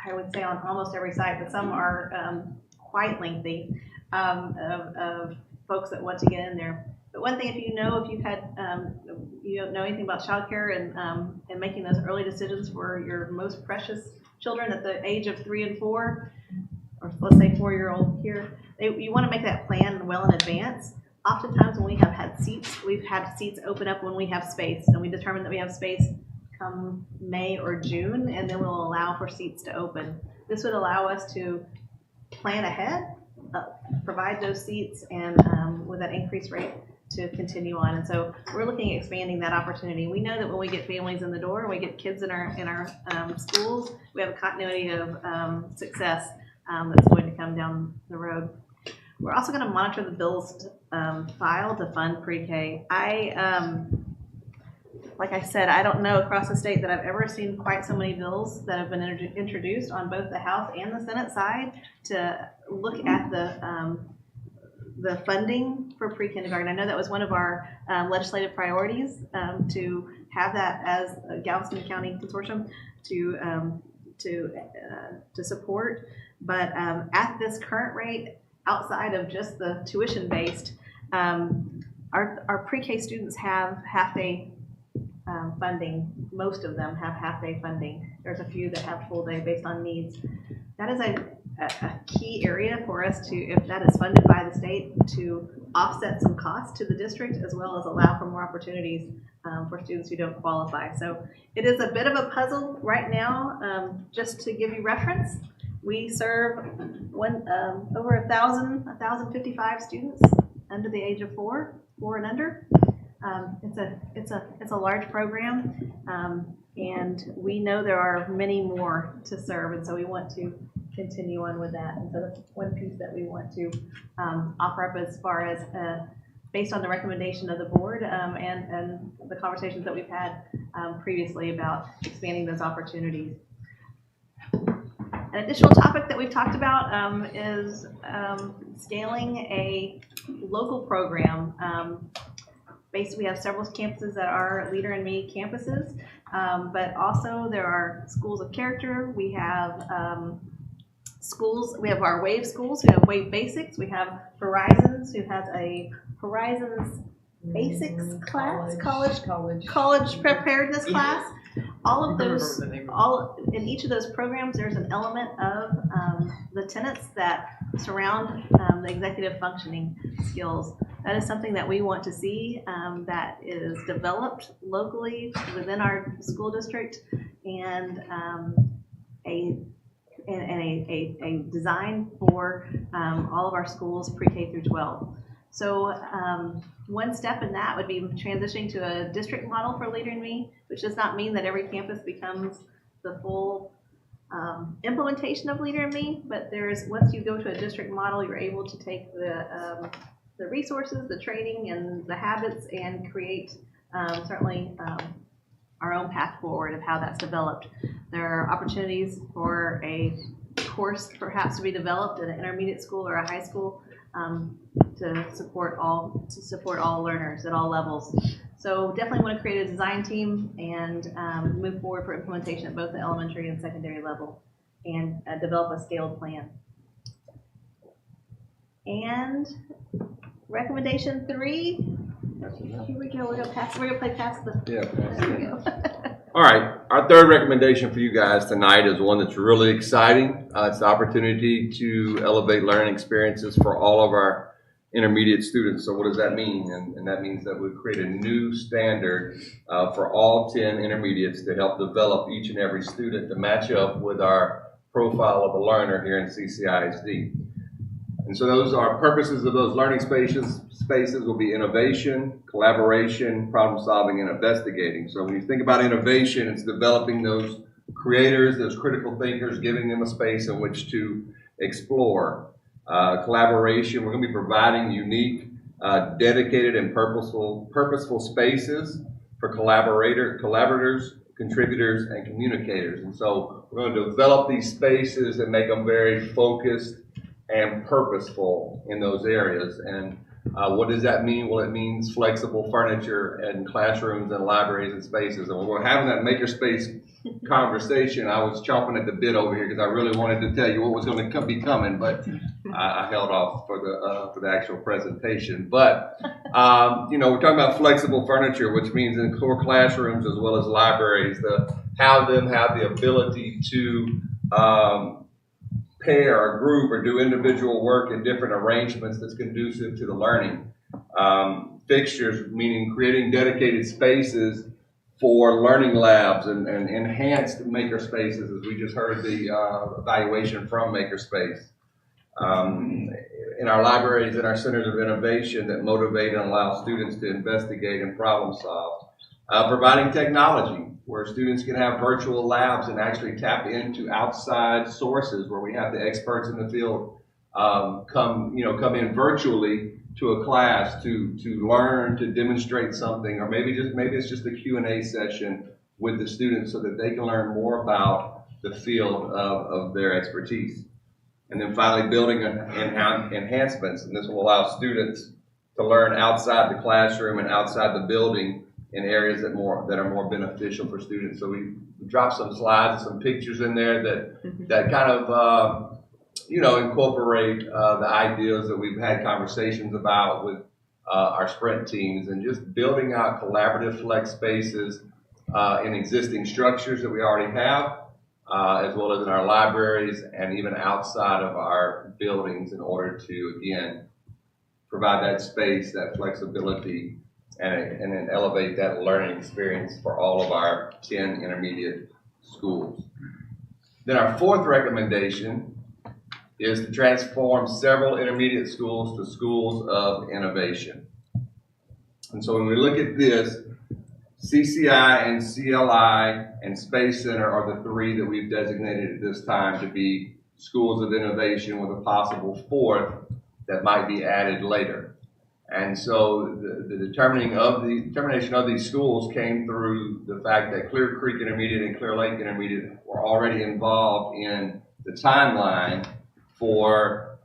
Speaker 7: I would say on almost every site, but some are quite lengthy of folks that want to get in there. But one thing, if you don't know anything about childcare and making those early decisions for your most precious children at the age of 3 and 4, or let's say 4-year-old here, you want to make that plan well in advance. Oftentimes when we have had seats, we've had seats open up when we have space, and we determine that we have space come May or June, and then we'll allow for seats to open. This would allow us to plan ahead, provide those seats, and with that increased rate to continue on. And so we're looking at expanding that opportunity. We know that when we get families in the door and we get kids in our schools, we have a continuity of success that's going to come down the road. We're also going to monitor the bills filed to fund pre-K. Like I said, I don't know across the state that I've ever seen quite so many bills that have been introduced on both the House and the Senate side to look at the funding for pre-kindergarten. I know that was one of our legislative priorities, to have that as a Galveston County Consortium to support. But at this current rate, outside of just the tuition-based, our pre-K students have half-day funding. Most of them have half-day funding. There's a few that have full-day based on needs. That is a key area for us to, if that is funded by the state, to offset some costs to the district as well as allow for more opportunities for students who don't qualify. So it is a bit of a puzzle right now. Just to give you reference, we serve over 1,055 students under the age of 4 and under. It's a large program, and we know there are many more to serve, and so we want to continue on with that. And so that's one piece that we want to offer up as far as based on the recommendation of the board and the conversations that we've had previously about expanding those opportunities. An additional topic that we've talked about is scaling a local program. Basically, we have several campuses that are Leader in Me campuses, but also there are schools of character. We have schools, we have our WAVE schools who have WAVE Basics. We have Horizons who has a Horizons Basics class, college preparedness class. All of those, in each of those programs, there's an element of the tenets that surround the executive functioning skills. That is something that we want to see that is developed locally within our school district, and a design for all of our schools pre-K through 12. So one step in that would be transitioning to a district model for Leader in Me, which does not mean that every campus becomes the full implementation of Leader in Me, but once you go to a district model, you're able to take the resources, the training, and the habits and create certainly our own path forward of how that's developed. There are opportunities for a course perhaps to be developed at an intermediate school or a high school to support all learners at all levels. So definitely want to create a design team and move forward for implementation at both the elementary and secondary level, and develop a scaled plan. And recommendation 3. Here we go. We're gonna play past the.
Speaker 13: Yeah.
Speaker 7: There we go.
Speaker 13: All right. Our third recommendation for you guys tonight is one that's really exciting. It's the opportunity to elevate learning experiences for all of our intermediate students. So what does that mean? And that means that we create a new standard for all 10 intermediates to help develop each and every student to match up with our profile of a learner here in CCISD. And so those are purposes of those learning spaces will be innovation, collaboration, problem solving, and investigating. So when you think about innovation, it's developing those creators, those critical thinkers, giving them a space in which to explore. Collaboration, we're going to be providing unique, dedicated, and purposeful spaces for collaborators, contributors, and communicators. And so we're going to develop these spaces and make them very focused and purposeful in those areas. And what does that mean? Well, it means flexible furniture and classrooms and libraries and spaces. And when we're having that makerspace conversation, I was chomping at the bit over here because I really wanted to tell you what was going to be coming, but I held off for the actual presentation. But we're talking about flexible furniture, which means in core classrooms as well as libraries, have the ability to pair or group or do individual work in different arrangements that's conducive to the learning. Fixtures, meaning creating dedicated spaces for learning labs and enhanced maker spaces, as we just heard the evaluation from Makerspace. In our libraries and our centers of innovation that motivate and allow students to investigate and problem solve. Providing technology, where students can have virtual labs and actually tap into outside sources where we have the experts in the field come in virtually to a class to learn, to demonstrate something, or maybe it's just a Q&A session with the students so that they can learn more about the field of their expertise. And then finally, building enhancements, and this will allow students to learn outside the classroom and outside the building in areas that are more beneficial for students. So we dropped some slides and some pictures in there that kind of incorporate the ideas that we've had conversations about with our sprint teams, and just building out collaborative flex spaces in existing structures that we already have, as well as in our libraries and even outside of our buildings, in order to, again, provide that space, that flexibility, and then elevate that learning experience for all of our 10 intermediate schools. Then our fourth recommendation is to transform several intermediate schools to schools of innovation. And so when we look at this, CCI and CLI and Space Center are the three that we've designated at this time to be schools of innovation, with a possible fourth that might be added later. And so the determination of these schools came through the fact that Clear Creek Intermediate and Clear Lake Intermediate were already involved in the timeline for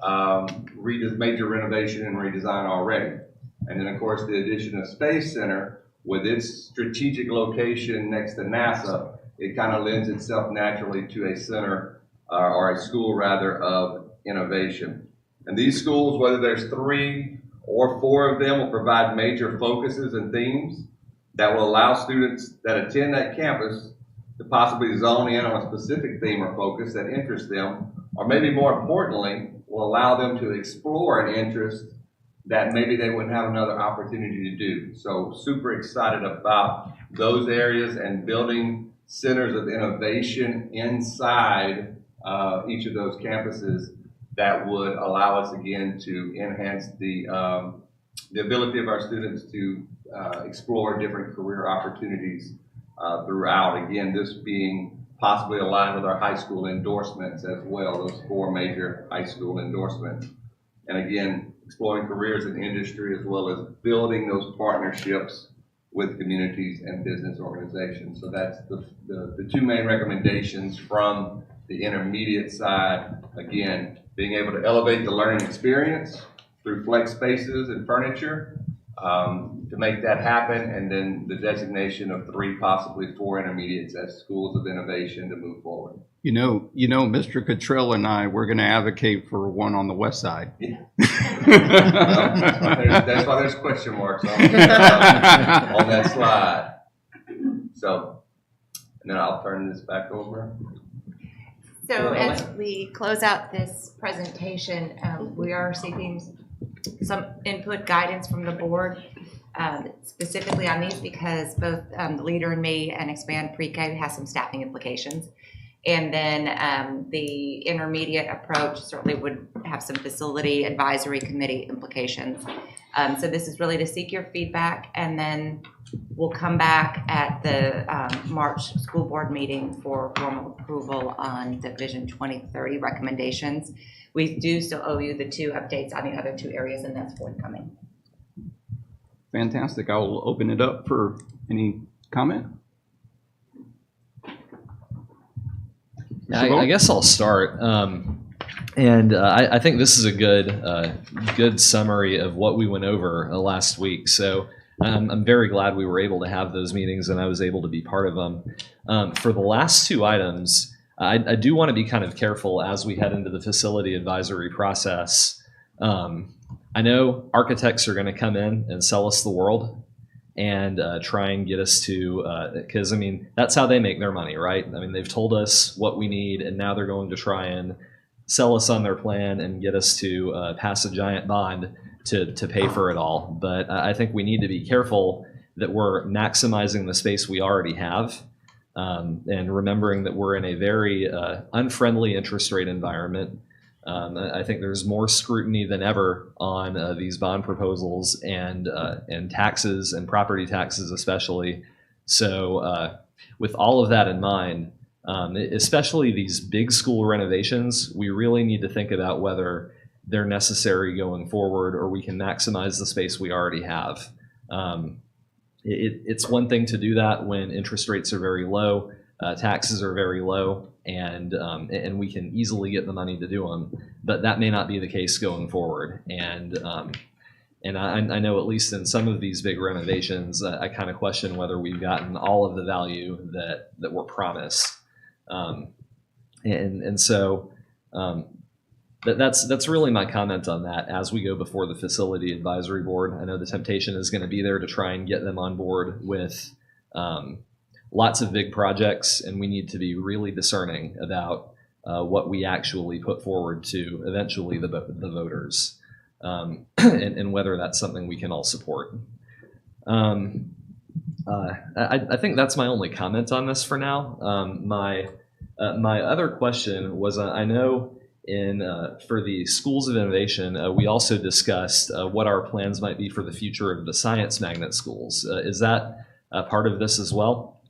Speaker 13: major renovation and redesign already. And then, of course, the addition of Space Center, with its strategic location next to NASA, it kind of lends itself naturally to a center or a school rather of innovation. And these schools, whether there's 3 or 4 of them, will provide major focuses and themes that will allow students that attend that campus to possibly zone in on a specific theme or focus that interests them, or maybe more importantly, will allow them to explore an interest that maybe they wouldn't have another opportunity to do. So super excited about those areas and building centers of innovation inside each of those campuses that would allow us again to enhance the ability of our students to explore different career opportunities throughout. Again, this being possibly aligned with our high school endorsements as well, those 4 major high school endorsements. And again, exploring careers in industry as well as building those partnerships with communities and business organizations. So that's the 2 main recommendations from the intermediate side. Again, being able to elevate the learning experience through flex spaces and furniture to make that happen, and then the designation of 3, possibly 4 intermediates as schools of innovation to move forward.
Speaker 1: You know, Mr. Cottrell and I, we're going to advocate for one on the west side.
Speaker 13: Yeah. That's why there's question marks on that slide. So, and then I'll turn this back over.
Speaker 10: So as we close out this presentation, we are seeking some input guidance from the board, specifically on these, because both the leader and me and Expand Pre-K has some staffing implications. And then the intermediate approach certainly would have some facility advisory committee implications. So this is really to seek your feedback, and then we'll come back at the March school board meeting for formal approval on the Vision 2030 recommendations. We do still owe you the 2 updates on the other 2 areas, and that's forthcoming.
Speaker 1: Fantastic. I will open it up for any comment.
Speaker 4: I guess I'll start. I think this is a good summary of what we went over last week. So I'm very glad we were able to have those meetings and I was able to be part of them. For the last 2 items, I do want to be kind of careful as we head into the facility advisory process. I know architects are going to come in and sell us the world and try and get us to, because I mean, that's how they make their money, right? I mean, they've told us what we need, and now they're going to try and sell us on their plan and get us to pass a giant bond to pay for it all. But I think we need to be careful that we're maximizing the space we already have, and remembering that we're in a very unfriendly interest rate environment. I think there's more scrutiny than ever on these bond proposals and taxes and property taxes especially. So with all of that in mind, especially these big school renovations, we really need to think about whether they're necessary going forward or we can maximize the space we already have. It's one thing to do that when interest rates are very low, taxes are very low, and we can easily get the money to do them, but that may not be the case going forward. And I know at least in some of these big renovations, I kind of question whether we've gotten all of the value that we're promised. So that's really my comment on that as we go before the facility advisory board. I know the temptation is going to be there to try and get them on board with lots of big projects, and we need to be really discerning about what we actually put forward to eventually the voters. and whether that's something we can all support. I think that's my only comment on this for now. My other question was, I know for the Schools of Innovation, we also discussed what our plans might be for the future of the science magnet schools. Is that part of this as well?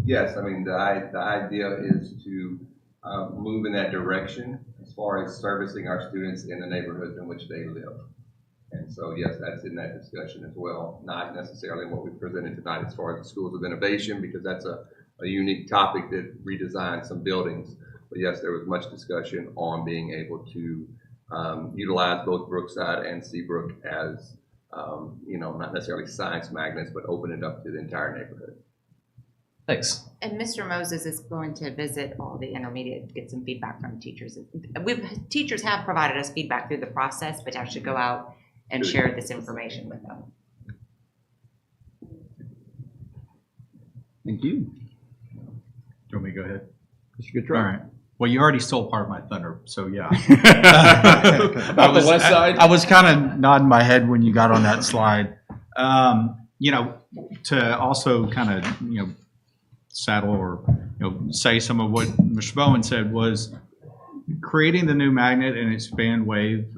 Speaker 13: Yes, I mean, the idea is to move in that direction as far as servicing our students in the neighborhoods in which they live. And so, yes, that's in that discussion as well. Not necessarily what we presented tonight as far as the Schools of Innovation, because that's a unique topic that redesigned some buildings. But yes, there was much discussion on being able to utilize both Brookside and Seabrook as, not necessarily science magnets, but open it up to the entire neighborhood.
Speaker 4: Thanks.
Speaker 10: And Mr. Moses is going to visit all the intermediate, get some feedback from teachers. Teachers have provided us feedback through the process, but actually go out and share this information with them.
Speaker 1: Thank you.
Speaker 9: Do you want me to go ahead?
Speaker 1: Mr. Good
Speaker 9: All right. Well, you already stole part of my thunder, so yeah.
Speaker 12: About the west side?
Speaker 9: I was kind of nodding my head when you got on that slide. To also kind of, saddle or, say some of what Mr. Bowen said was creating the new magnet and expand wave,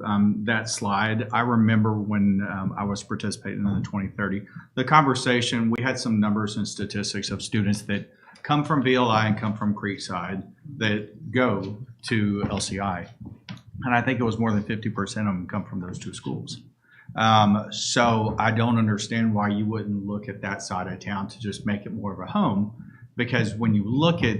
Speaker 9: that slide. I remember when I was participating in the 2030, the conversation, we had some numbers and statistics of students that come from VLI and come from Creekside that go to LCI. And I think it was more than 50% of them come from those two schools. So I don't understand why you wouldn't look at that side of town to just make it more of a home, because when you look at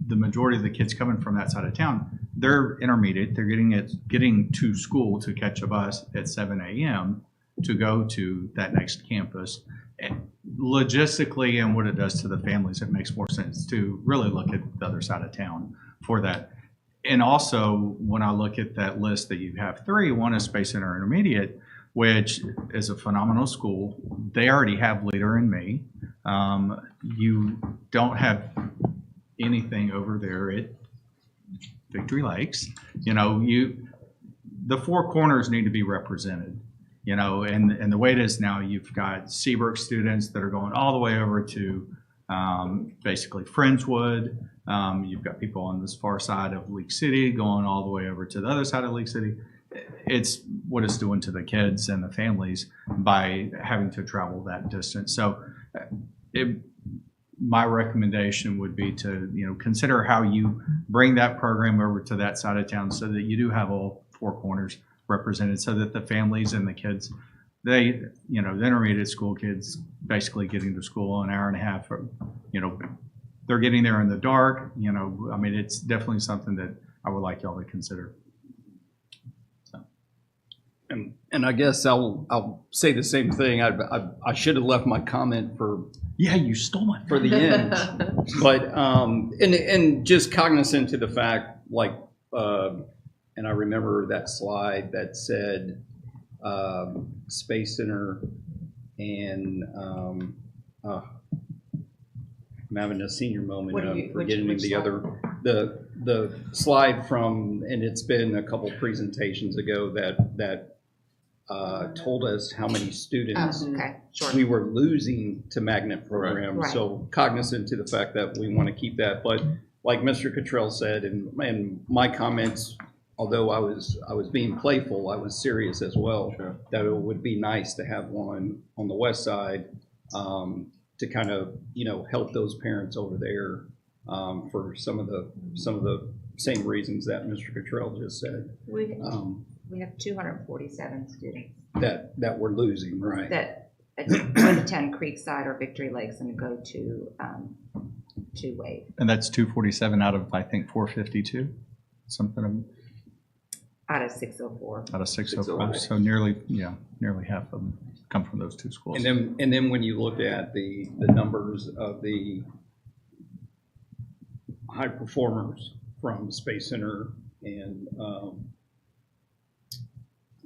Speaker 9: the majority of the kids coming from that side of town, they're intermediate. They're getting to school to catch a bus at 7 a.m. to go to that next campus. And logistically, and what it does to the families, it makes more sense to really look at the other side of town for that. And also, when I look at that list that you have three, one is Space Center Intermediate, which is a phenomenal school. They already have Leader in Me. You don't have anything over there at Victory Lakes. The four corners need to be represented. And the way it is now, you've got Seabrook students that are going all the way over to basically Friendswood. You've got people on this far side of League City going all the way over to the other side of League City. It's what it's doing to the kids and the families by having to travel that distance. So my recommendation would be to, consider how you bring that program over to that side of town so that you do have all four corners represented, so that the families and the kids, the intermediate school kids basically getting to school an hour and a half, they're getting there in the dark. It's definitely something that I would like y'all to consider.
Speaker 1: And I guess I'll say the same thing. I should have left my comment for.
Speaker 9: Yeah, you stole my
Speaker 1: for the end. But and just cognizant to the fact, and I remember that slide that said Space Center and I'm having a senior moment. I'm forgetting the other the slide from, and it's been a couple presentations ago that told us how many students we were losing to magnet programs.
Speaker 10: Right.
Speaker 1: So cognizant to the fact that we want to keep that, but like Mr. Cottrell said, and my comments, although I was being playful, I was serious as well.
Speaker 13: Sure.
Speaker 1: That it would be nice to have one on the west side to kind of help those parents over there for some of the same reasons that Mr. Cottrell just said.
Speaker 10: We have 247 students
Speaker 1: That we're losing, right?
Speaker 10: that attend Creekside or Victory Lakes and go to Wave.
Speaker 9: And that's 247 out of, I think, 452, something
Speaker 10: Out of 604.
Speaker 9: out of 604. So nearly half of them come from those two schools.
Speaker 1: And then when you look at the numbers of the high performers from Space Center and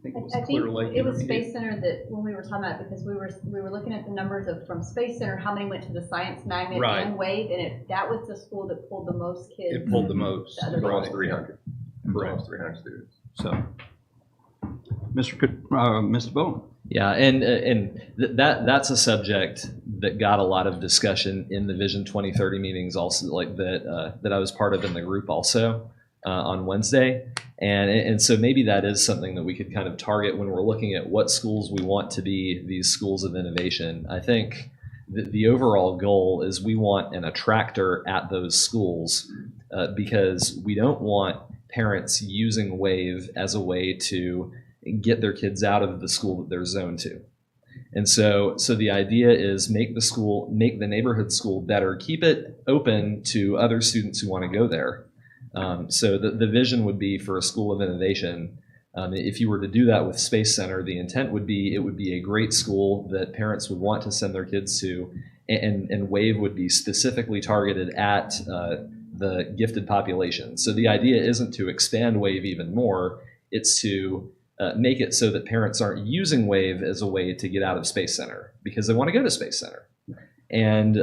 Speaker 1: I think it was Clear Lake.
Speaker 7: It was Space Center that when we were talking about it, because we were looking at the numbers from Space Center, how many went to the Science Magnet
Speaker 1: Right.
Speaker 7: and Wave, and that was the school that pulled the most kids.
Speaker 1: It pulled the most.
Speaker 7: The other
Speaker 13: For
Speaker 7: way.
Speaker 13: almost 300. For almost 300 students.
Speaker 1: So, Mr. Bowen.
Speaker 4: Yeah, and that's a subject that got a lot of discussion in the Vision 2030 meetings, also like that I was part of in the group also on Wednesday, and so maybe that is something that we could kind of target when we're looking at what schools we want to be these schools of innovation. I think the overall goal is we want an attractor at those schools because we don't want parents using WAVE as a way to get their kids out of the school that they're zoned to. And so the idea is make the neighborhood school better, keep it open to other students who want to go there. So the vision would be for a school of innovation. If you were to do that with Space Center, the intent would be it would be a great school that parents would want to send their kids to, and WAVE would be specifically targeted at the gifted population. So the idea isn't to expand WAVE even more, it's to make it so that parents aren't using WAVE as a way to get out of Space Center because they want to go to Space Center. And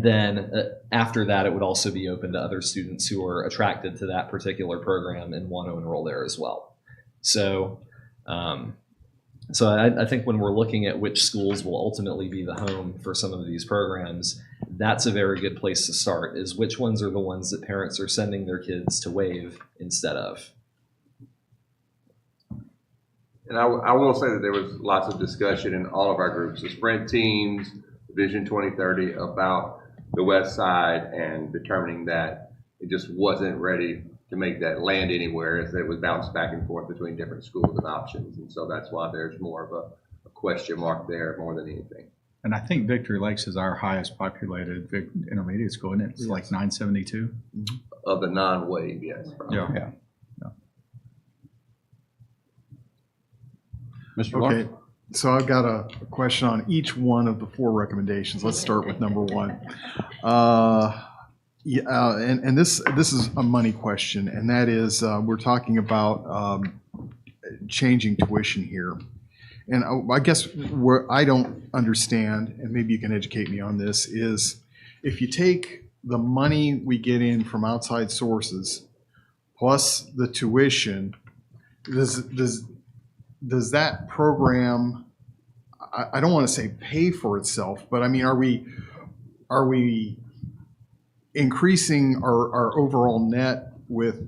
Speaker 4: then after that, it would also be open to other students who are attracted to that particular program and want to enroll there as well. So I think when we're looking at which schools will ultimately be the home for some of these programs, that's a very good place to start, is which ones are the ones that parents are sending their kids to WAVE instead of.
Speaker 13: And I will say that there was lots of discussion in all of our groups, the sprint teams, Vision 2030, about the west side and determining that it just wasn't ready to make that land anywhere, as it was bounced back and forth between different schools and options. And so that's why there's more of a question mark there more than anything.
Speaker 9: And I think Victory Lakes is our highest populated intermediate school, isn't it? It's like 972.
Speaker 13: Of the non-WAVE, yes. Probably.
Speaker 9: Yeah.
Speaker 1: Mr. Clark?
Speaker 3: Okay, so I've got a question on each one of the 4 recommendations. Let's start with number 1. And this is a money question, and that is we're talking about changing tuition here. And I guess where I don't understand, and maybe you can educate me on this, is if you take the money we get in from outside sources plus the tuition, does that program, I don't want to say pay for itself, but I mean, are we increasing our overall net with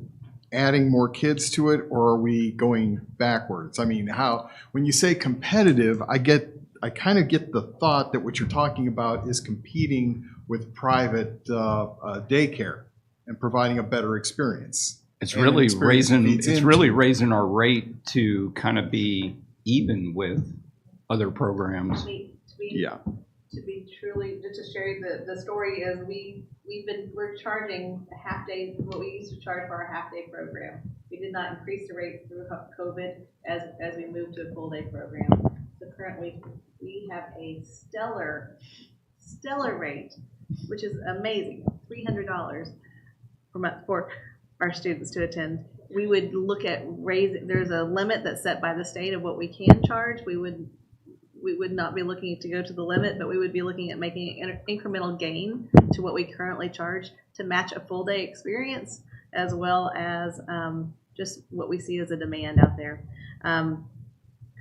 Speaker 3: adding more kids to it, or are we going backwards? I mean, when you say competitive, I kind of get the thought that what you're talking about is competing with private daycare and providing a better experience.
Speaker 1: It's really raising our rate to kind of be even with other programs.
Speaker 3: Yeah.
Speaker 7: To be truly, just to share you the story is we're charging a half day, what we used to charge for our half day program. We did not increase the rate through COVID as we moved to a full day program. So currently we have a stellar rate, which is amazing, $300 per month for our students to attend. We would look at raising, there's a limit that's set by the state of what we can charge. We would not be looking to go to the limit, but we would be looking at making an incremental gain to what we currently charge to match a full day experience, as well as just what we see as a demand out there.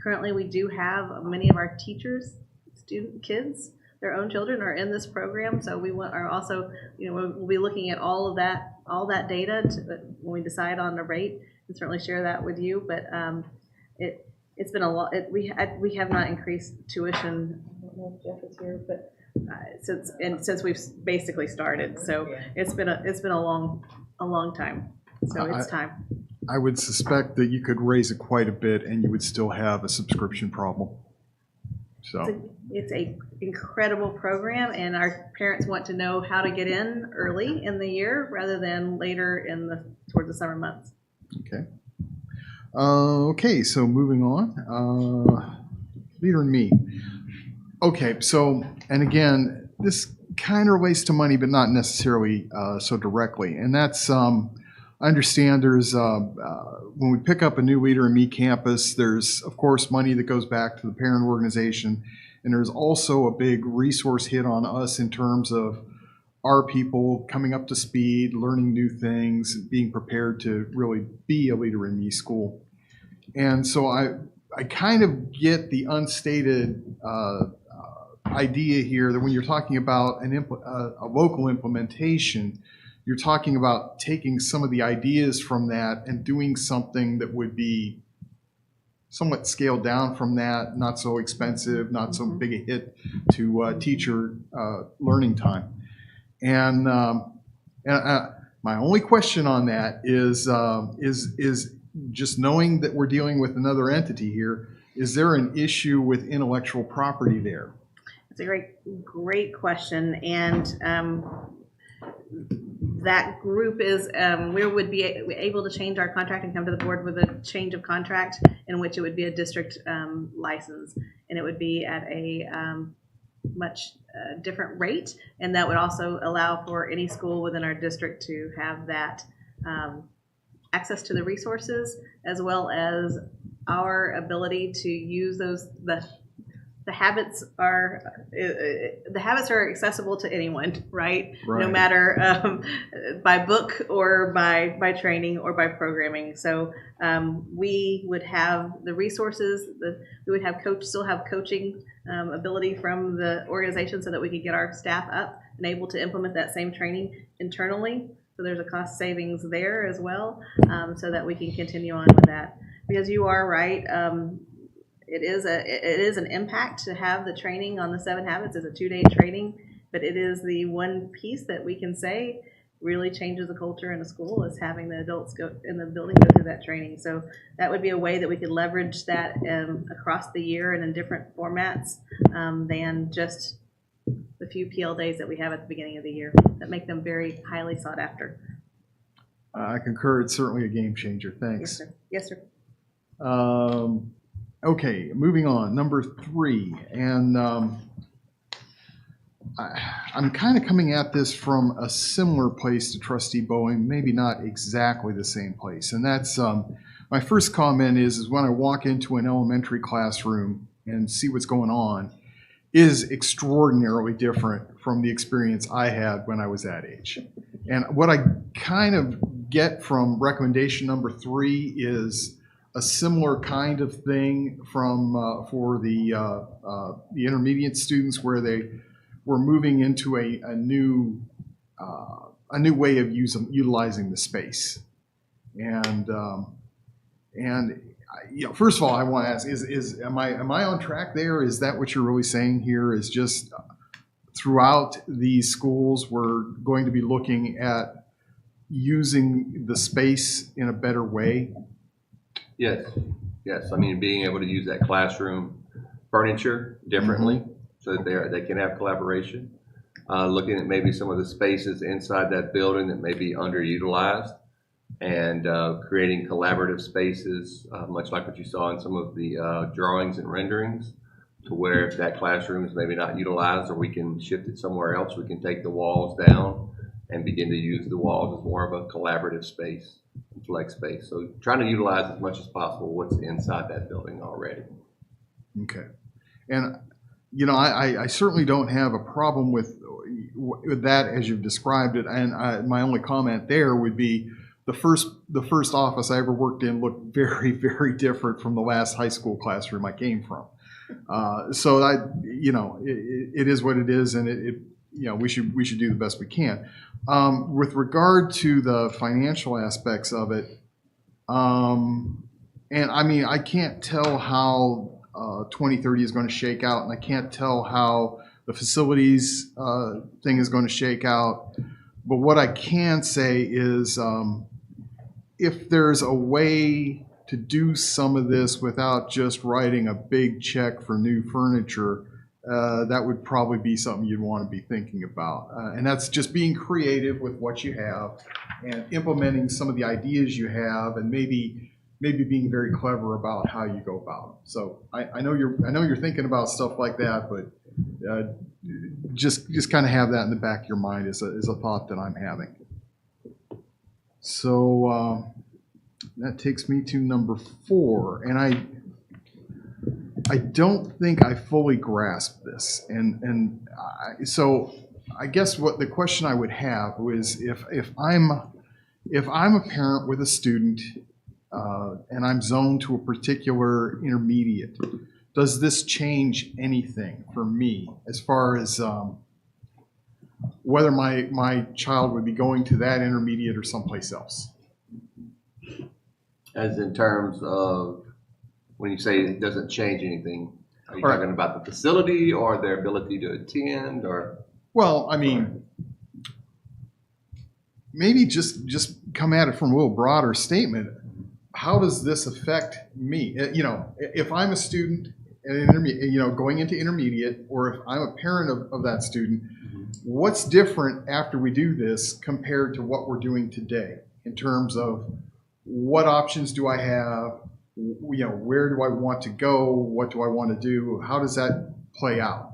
Speaker 7: Currently, we do have many of our teachers, kids, their own children are in this program, so are also, we'll be looking at all that data when we decide on the rate, and certainly share that with you. But it's been a lot. We have not increased tuition. I don't know if Jeff is here, but since we've basically started, so it's been a long time. So it's time.
Speaker 3: I would suspect that you could raise it quite a bit, and you would still have a subscription problem. So
Speaker 7: it's a incredible program, and our parents want to know how to get in early in the year rather than later towards the summer months.
Speaker 3: Okay. Okay, so moving on. Leader in Me. Okay, so, and again, this kind of relates to money, but not necessarily so directly. And that's, I understand there's, when we pick up a new Leader in Me campus, there's, of course, money that goes back to the parent organization. And there's also a big resource hit on us in terms of our people coming up to speed, learning new things, being prepared to really be a Leader in Me school. And so I kind of get the unstated idea here that when you're talking about a local implementation, you're talking about taking some of the ideas from that and doing something that would be somewhat scaled down from that, not so expensive, not so big a hit to teacher learning time. And my only question on that is just knowing that we're dealing with another entity here. Is there an issue with intellectual property there?
Speaker 7: It's a great question, and that group is, we would be able to change our contract and come to the board with a change of contract in which it would be a district license, and it would be at a much different rate, and that would also allow for any school within our district to have that access to the resources, as well as our ability to use those. The habits are accessible to anyone, right? No matter by book or by training or by programming. So we would have the resources. We would have still have coaching ability from the organization, so that we could get our staff up and able to implement that same training internally. So there's a cost savings there as well, so that we can continue on with that. Because you are right. It is an impact to have the training on the 7 habits. It's a 2-day training, but it is the one piece that we can say really changes the culture in a school, is having the adults go in the building go through that training. So that would be a way that we could leverage that across the year and in different formats than just the few PL days that we have at the beginning of the year that make them very highly sought after.
Speaker 3: I concur. It's certainly a game changer. Thanks.
Speaker 7: Yes, sir. Yes, sir.
Speaker 3: Okay, moving on. Number 3, and I'm kind of coming at this from a similar place to Trustee Bowen, maybe not exactly the same place. And that's my first comment is when I walk into an elementary classroom and see what's going on, is extraordinarily different from the experience I had when I was that age. And what I kind of get from recommendation number 3 is a similar kind of thing from for the intermediate students, where they were moving into a new way of utilizing the space. And you know, first of all, I want to ask: am I on track there? Is that what you're really saying here? Is just throughout these schools, we're going to be looking at using the space in a better way?
Speaker 13: Yes. I mean, being able to use that classroom furniture differently, so that they can have collaboration. Looking at maybe some of the spaces inside that building that may be underutilized, and creating collaborative spaces, much like what you saw in some of the drawings and renderings, to where if that classroom is maybe not utilized, or we can shift it somewhere else, we can take the walls down and begin to use the walls as more of a collaborative space, flex space. So trying to utilize as much as possible what's inside that building already.
Speaker 3: Okay. And, you know, I certainly don't have a problem with that as you've described it. And my only comment there would be the first office I ever worked in looked very, very different from the last high school classroom I came from. So you know, it is what it is, and you know, we should do the best we can. With regard to the financial aspects of it, and I mean, I can't tell how 2030 is going to shake out, and I can't tell how the facilities thing is going to shake out. But what I can say is, if there's a way to do some of this without just writing a big check for new furniture, that would probably be something you'd want to be thinking about. And that's just being creative with what you have and implementing some of the ideas you have, and maybe being very clever about how you go about them. So I know you're thinking about stuff like that, but just kind of have that in the back of your mind as a thought that I'm having. So that takes me to number 4, and I don't think I fully grasp this, so I guess what the question I would have was if I'm a parent with a student and I'm zoned to a particular intermediate, does this change anything for me as far as whether my child would be going to that intermediate or someplace else?
Speaker 13: As in terms of, when you say it doesn't change anything, are you
Speaker 3: Right.
Speaker 13: talking about the facility or their ability to attend, or?
Speaker 3: Well, I mean, maybe just come at it from a little broader statement. How does this affect me? You know, if I'm a student at an intermediate, you know, going into intermediate, or if I'm a parent of that student, what's different after we do this compared to what we're doing today in terms of what options do I have? You know, where do I want to go? What do I want to do? How does that play out?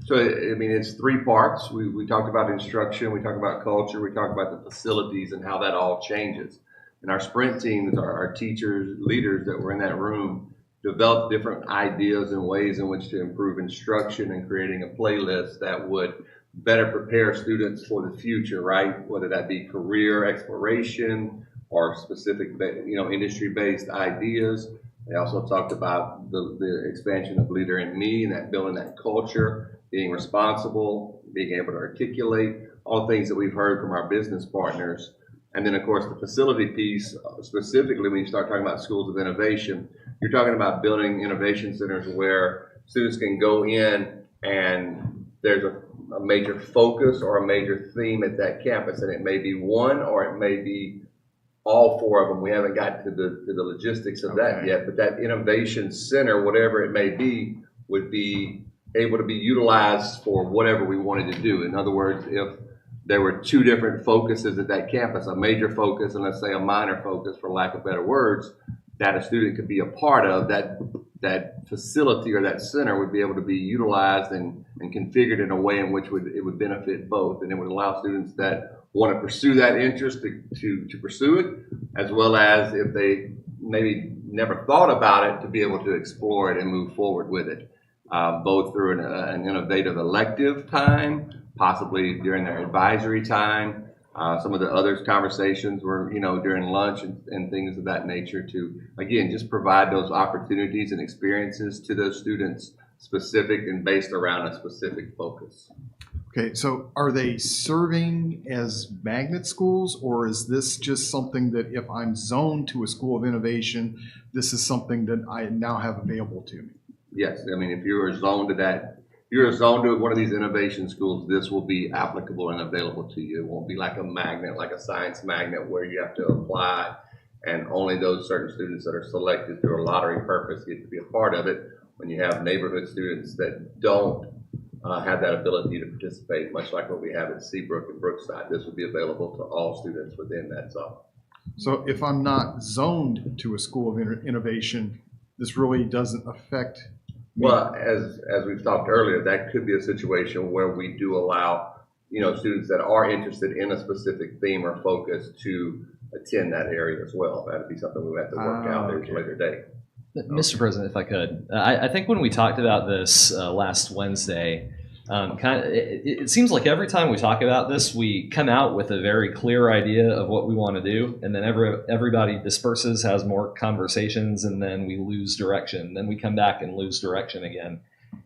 Speaker 13: So, I mean, it's three parts. We talked about instruction, we talked about culture, we talked about the facilities and how that all changes. And our sprint teams, our teachers, leaders that were in that room, developed different ideas and ways in which to improve instruction and creating a playlist that would better prepare students for the future, right? Whether that be career exploration or specific, you know, industry-based ideas. They also talked about the expansion of Leader in Me and that building that culture, being responsible, being able to articulate all things that we've heard from our business partners. And then, of course, the facility piece, specifically when you start talking about schools of innovation, you're talking about building innovation centers where students can go in and there's a major focus or a major theme at that campus. And it may be one or it may be all four of them. We haven't got to the logistics of that yet, but that innovation center, whatever it may be, would be able to be utilized for whatever we wanted to do. In other words, if there were two different focuses at that campus, a major focus and let's say a minor focus, for lack of better words, that a student could be a part of, that facility or that center would be able to be utilized and configured in a way in which it would benefit both. And it would allow students that want to pursue that interest to pursue it, as well as if they maybe never thought about it, to be able to explore it and move forward with it, both through an innovative elective time, possibly during their advisory time. Some of the other conversations were, you know, during lunch and things of that nature to, again, just provide those opportunities and experiences to those students, specific and based around a specific focus.
Speaker 3: Okay, so are they serving as magnet schools, or is this just something that if I'm zoned to a school of innovation, this is something that I now have available to me?
Speaker 13: Yes, I mean, if you're zoned to that, you're zoned to one of these innovation schools, this will be applicable and available to you. It won't be like a magnet, like a science magnet, where you have to apply and only those certain students that are selected through a lottery purpose get to be a part of it. When you have neighborhood students that don't have that ability to participate, much like what we have at Seabrook and Brookside, this would be available to all students within that zone.
Speaker 3: So if I'm not zoned to a school of innovation, this really doesn't affect me.
Speaker 13: Well, as we've talked earlier, that could be a situation where we do allow, you know, students that are interested in a specific theme or focus to attend that area as well. That'd be something we would have to work out at a later date.
Speaker 4: Mr. President, if I could, I think when we talked about this last Wednesday, it seems like every time we talk about this, we come out with a very clear idea of what we want to do, and then everybody disperses, has more conversations, and then we lose direction. Then we come back and lose direction again.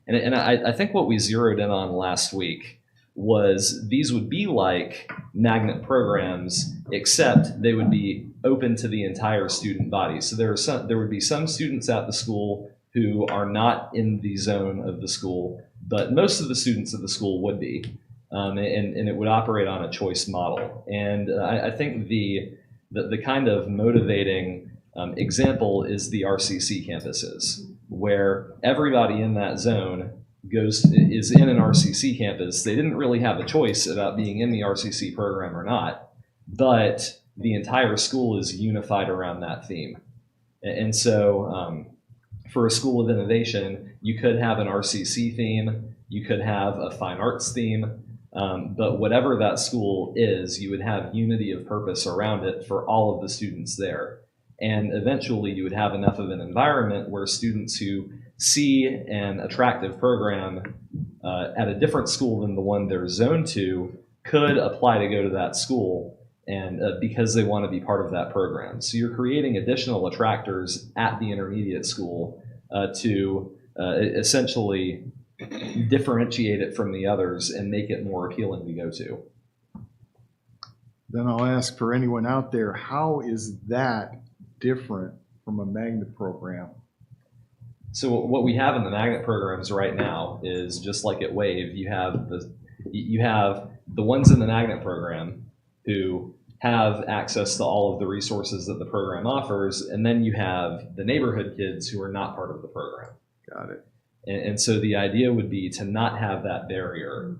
Speaker 4: And I think what we zeroed in on last week was these would be like magnet programs, except they would be open to the entire student body. So there would be some students at the school who are not in the zone of the school, but most of the students at the school would be, and it would operate on a choice model. And I think the kind of motivating example is the RCC campuses, where everybody in that zone is in an RCC campus. They didn't really have a choice about being in the RCC program or not, but the entire school is unified around that theme. And so for a school of innovation, you could have an RCC theme, you could have a fine arts theme, but whatever that school is, you would have unity of purpose around it for all of the students there. And eventually you would have enough of an environment where students who see an attractive program at a different school than the one they're zoned to could apply to go to that school. and because they want to be part of that program. So you're creating additional attractors at the intermediate school to essentially differentiate it from the others and make it more appealing to go to.
Speaker 3: Then I'll ask for anyone out there, how is that different from a magnet program?
Speaker 4: So what we have in the magnet programs right now is just like at Wave, you have the ones in the magnet program who have access to all of the resources that the program offers, and then you have the neighborhood kids who are not part of the program.
Speaker 3: Got it.
Speaker 4: And so the idea would be to not have that barrier.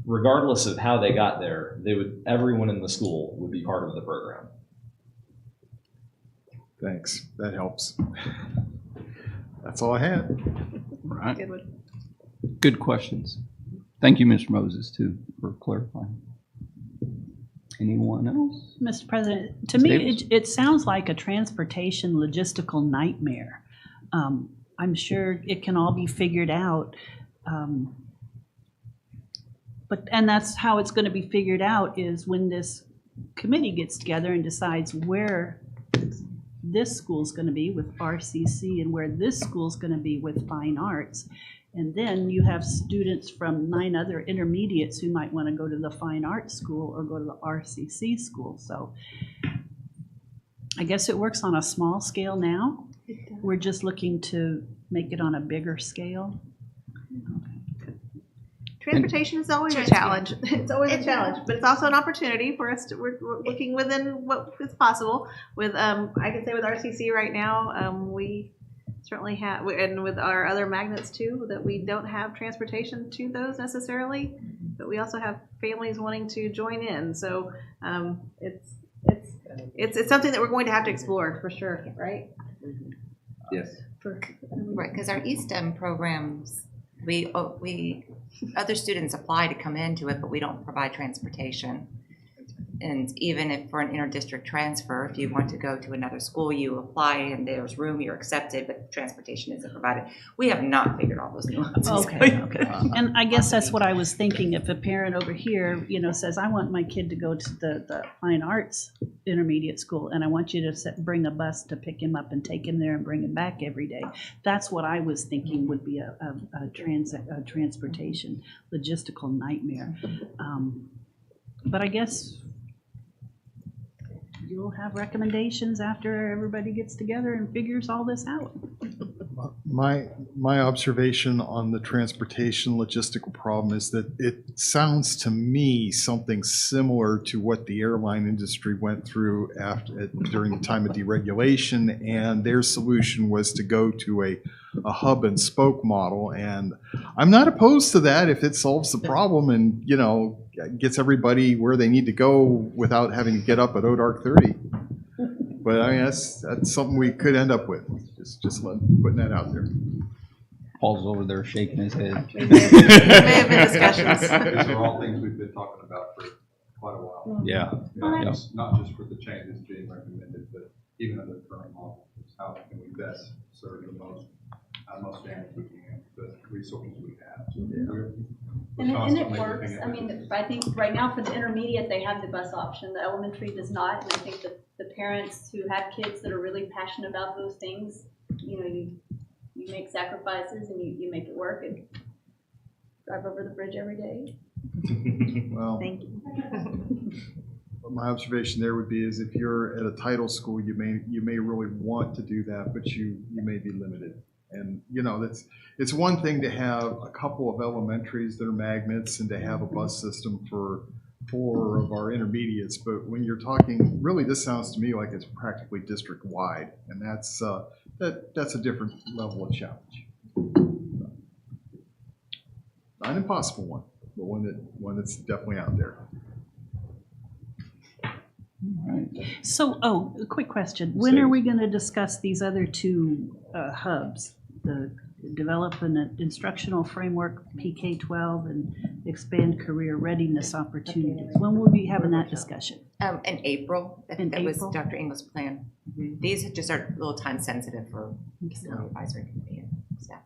Speaker 4: Regardless of how they got there, everyone in the school would be part of the program.
Speaker 3: Thanks. That helps. That's all I had.
Speaker 1: Right.
Speaker 6: Good one.
Speaker 1: Good questions. Thank you, Mr. Moses, too, for clarifying. Anyone else?
Speaker 11: Mr. President, to
Speaker 1: Ms.
Speaker 11: me,
Speaker 1: Davis?
Speaker 11: it sounds like a transportation logistical nightmare. I'm sure it can all be figured out. And that's how it's going to be figured out, is when this committee gets together and decides where this school's going to be with RCC and where this school's going to be with fine arts. And then you have students from 9 other intermediates who might want to go to the fine arts school or go to the RCC school. So I guess it works on a small scale now. We're just looking to make it on a bigger scale.
Speaker 6: Transportation is always a challenge. It's always a challenge, but it's also an opportunity for us to, we're looking within what is possible. With, I can say with RCC right now, we certainly have, and with our other magnets too, that we don't have transportation to those necessarily, but we also have families wanting to join in. So it's something that we're going to have to explore for sure, right?
Speaker 13: Yes.
Speaker 10: Right, because our eSTEM programs, we other students apply to come into it, but we don't provide transportation. And even if for an interdistrict transfer, if you want to go to another school, you apply and there's room, you're accepted, but transportation isn't provided. We have not figured all those nuances.
Speaker 11: Okay. And I guess that's what I was thinking. If a parent over here, says, I want my kid to go to the fine arts intermediate school, and I want you to bring a bus to pick him up and take him there and bring him back every day. That's what I was thinking would be a transportation logistical nightmare. But I guess you'll have recommendations after everybody gets together and figures all this out.
Speaker 3: My observation on the transportation logistical problem is that it sounds to me something similar to what the airline industry went through during the time of deregulation, and their solution was to go to a hub and spoke model. And I'm not opposed to that if it solves the problem and gets everybody where they need to go without having to get up at dark 30. But I mean, that's something we could end up with. Just putting that out there.
Speaker 1: Paul's over there shaking his head.
Speaker 6: There may have been discussions.
Speaker 14: These are all things we've been talking about for quite a while.
Speaker 1: Yeah.
Speaker 14: Not just for the changes being recommended, but even under the current model, is how can we best serve the most families we can, the resources we have. So we're
Speaker 11: And it
Speaker 14: constantly
Speaker 11: works.
Speaker 14: looking at
Speaker 11: I mean, I think right now for the intermediate, they have the bus option. The elementary does not. And I think that the parents who have kids that are really passionate about those things, you make sacrifices and you make it work and drive over the bridge every day.
Speaker 3: Well,
Speaker 6: Thank you.
Speaker 3: my observation there would be is if you're at a title school, you may really want to do that, but you may be limited. And it's one thing to have a couple of elementaries that are magnets and to have a bus system for 4 of our intermediates, but when you're talking, really, this sounds to me like it's practically district wide, and that's a different level of challenge. Not an impossible one, but one that's definitely out there.
Speaker 11: So, a quick question. When are we going to discuss these other 2 hubs? The develop an instructional framework, PK-12, and expand career readiness opportunities. When will we be having that discussion?
Speaker 10: In April. That was
Speaker 11: April?
Speaker 10: Dr. Engel's plan. These just are a little time sensitive for facility advisory committee and staff.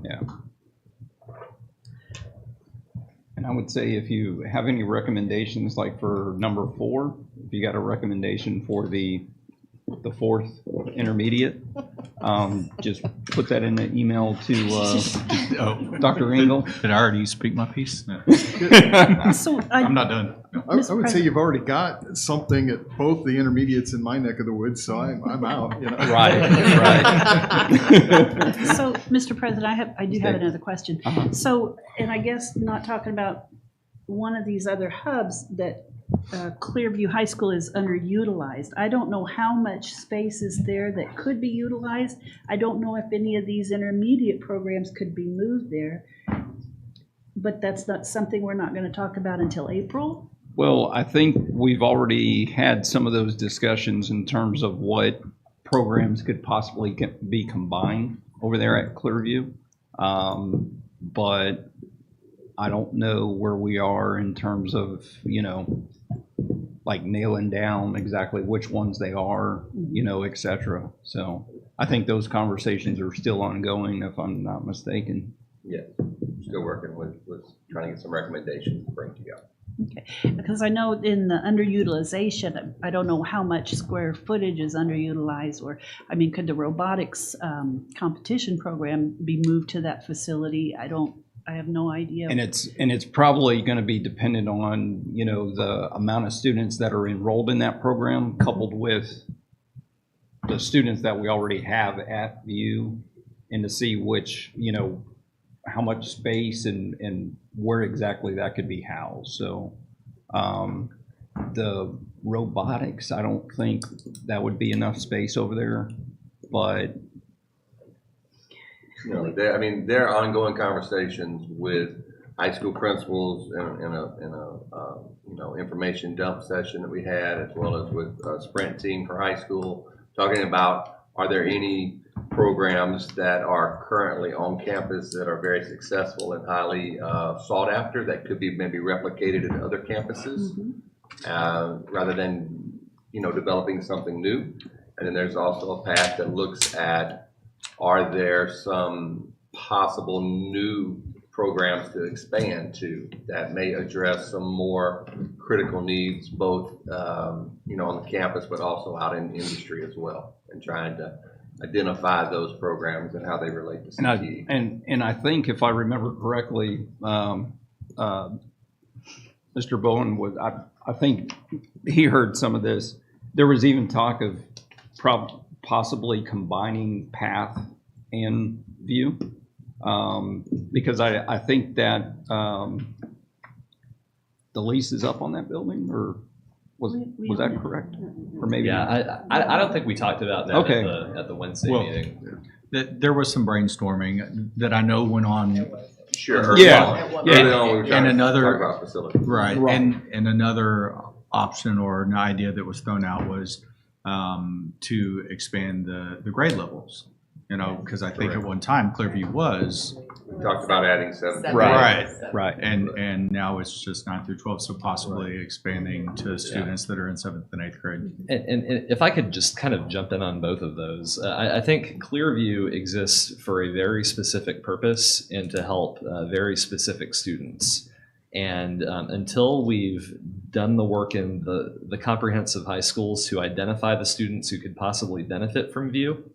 Speaker 1: Yeah. And I would say if you have any recommendations, like for number 4, if you got a recommendation for the 4th intermediate, just put that in the email to Dr. Engel.
Speaker 9: Did I already speak my piece? No.
Speaker 11: So
Speaker 9: I'm not done. No.
Speaker 3: I would say you've already got something at both the intermediates in my neck of the woods, so I'm out. You know?
Speaker 1: Right.
Speaker 11: So, Mr. President, I do have another question.
Speaker 1: Uh-huh.
Speaker 11: So, and I guess not talking about one of these other hubs that Clearview High School is underutilized. I don't know how much space is there that could be utilized. I don't know if any of these intermediate programs could be moved there. But that's not something we're not going to talk about until April.
Speaker 1: Well, I think we've already had some of those discussions in terms of what programs could possibly be combined over there at Clearview. But I don't know where we are in terms of, like nailing down exactly which ones they are, et cetera. So I think those conversations are still ongoing, if I'm not mistaken.
Speaker 13: Yeah, still working with trying to get some recommendations to bring together.
Speaker 11: Okay, because I know in the underutilization, I don't know how much square footage is underutilized, or, I mean, could the robotics competition program be moved to that facility? I have no idea.
Speaker 1: And it's probably going to be dependent on, the amount of students that are enrolled in that program, coupled with the students that we already have at View, and to see which, how much space and where exactly that could be housed. So the robotics, I don't think that would be enough space over there, but
Speaker 13: there are ongoing conversations with high school principals in a information dump session that we had, as well as with a sprint team for high school, talking about, are there any programs that are currently on campus that are very successful and highly sought after that could be maybe replicated in other campuses, rather than developing something new. And then there's also a path that looks at, are there some possible new programs to expand to that may address some more critical needs, both on the campus but also out in industry as well, and trying to identify those programs and how they relate to CTE.
Speaker 1: And I think, if I remember correctly, Mr. Bowen I think he heard some of this. There was even talk of possibly combining Path and View, because I think that the lease is up on that building, or was that correct? Or maybe
Speaker 4: I don't think we talked about that at the Wednesday meeting.
Speaker 9: There was some brainstorming that I know went on.
Speaker 13: Sure.
Speaker 9: Early on we were
Speaker 13: and
Speaker 9: trying to
Speaker 13: another talk about facility.
Speaker 9: Right. And another option or an idea that was thrown out was to expand the grade levels. Because I think at one time Clearview was.
Speaker 13: We talked about adding 7th.
Speaker 1: Right.
Speaker 9: And now it's just 9 through 12, so possibly expanding to students that are in 7th and 8th grade.
Speaker 4: And if I could just kind of jump in on both of those, I think Clearview exists for a very specific purpose and to help very specific students. And until we've done the work in the comprehensive high schools to identify the students who could possibly benefit from View,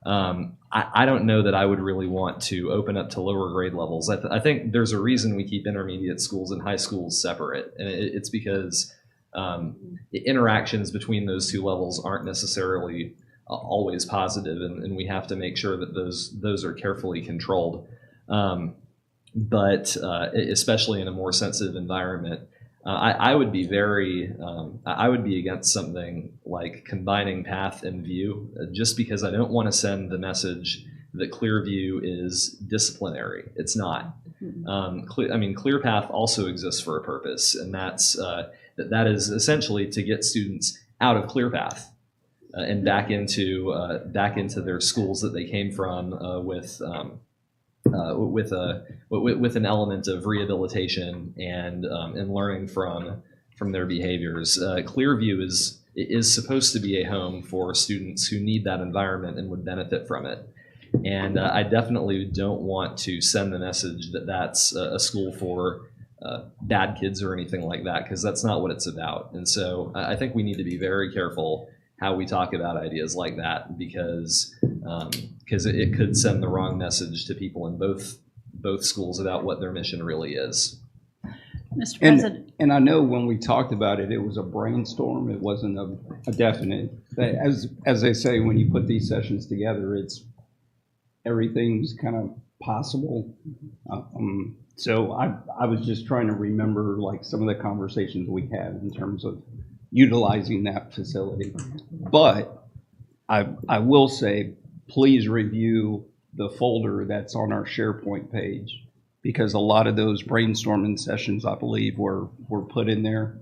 Speaker 4: I don't know that I would really want to open up to lower grade levels. I think there's a reason we keep intermediate schools and high schools separate, and it's because the interactions between those two levels aren't necessarily always positive, and we have to make sure that those are carefully controlled. But especially in a more sensitive environment, I would be I would be against something like combining Path and View, just because I don't want to send the message that Clearview is disciplinary. It's not. ClearPath also exists for a purpose, and that is essentially to get students out of ClearPath and back into their schools that they came from with an element of rehabilitation and learning from their behaviors. Clearview is supposed to be a home for students who need that environment and would benefit from it. And I definitely don't want to send the message that that's a school for bad kids or anything like that, because that's not what it's about. And so I think we need to be very careful how we talk about ideas like that, because it could send the wrong message to people in both schools about what their mission really is.
Speaker 11: Mr. President.
Speaker 1: And I know when we talked about it, it was a brainstorm. It wasn't a definite. As they say, when you put these sessions together, everything's kind of possible. So I was just trying to remember like some of the conversations we had in terms of utilizing that facility. But I will say, please review the folder that's on our SharePoint page, because a lot of those brainstorming sessions, I believe, were put in there.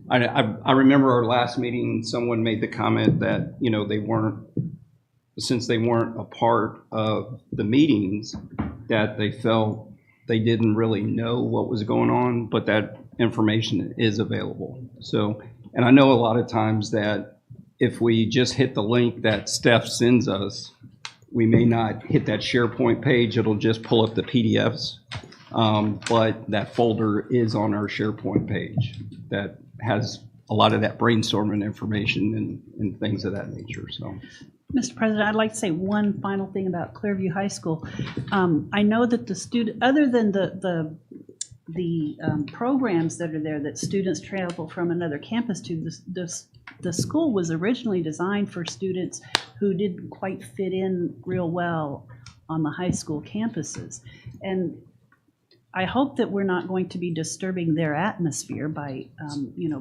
Speaker 1: I remember our last meeting, someone made the comment that, since they weren't a part of the meetings, that they felt they didn't really know what was going on, but that information is available. So, and I know a lot of times that if we just hit the link that Steph sends us, we may not hit that SharePoint page. It'll just pull up the PDFs. But that folder is on our SharePoint page that has a lot of that brainstorming information and things of that nature. So,
Speaker 11: Mr. President, I'd like to say one final thing about Clearview High School. I know that the student, other than the programs that are there that students travel from another campus to, the school was originally designed for students who didn't quite fit in real well on the high school campuses. And I hope that we're not going to be disturbing their atmosphere by,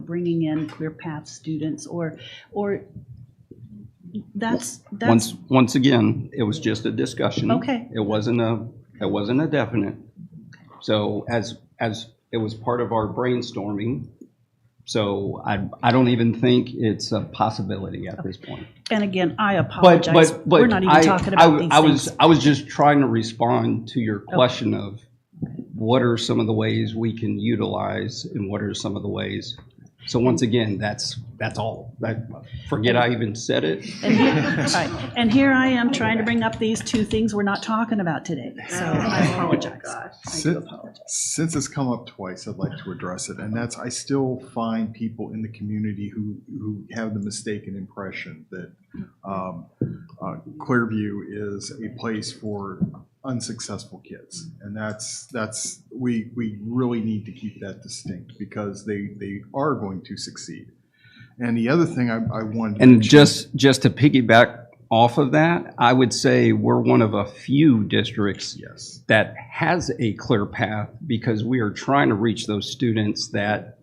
Speaker 11: bringing in Clear Path students or that's
Speaker 1: once again, it was just a discussion.
Speaker 11: Okay.
Speaker 1: It wasn't a definite. So as it was part of our brainstorming, so I don't even think it's a possibility at this point.
Speaker 11: And again, I apologize.
Speaker 1: But
Speaker 11: we're not even talking about these things.
Speaker 1: I was just trying to respond to your question of what are some of the ways we can utilize and what are some of the ways. So once again, that's all. Forget I even said it.
Speaker 11: And here I am trying to bring up these two things we're not talking about today. So I apologize. I do apologize.
Speaker 3: Since it's come up twice, I'd like to address it. And that's, I still find people in the community who have the mistaken impression that Clearview is a place for unsuccessful kids. And we really need to keep that distinct, because they are going to succeed. And the other thing I wanted to mention,
Speaker 1: just to piggyback off of that, I would say we're one of a few districts that has a clear path, because we are trying to reach those students that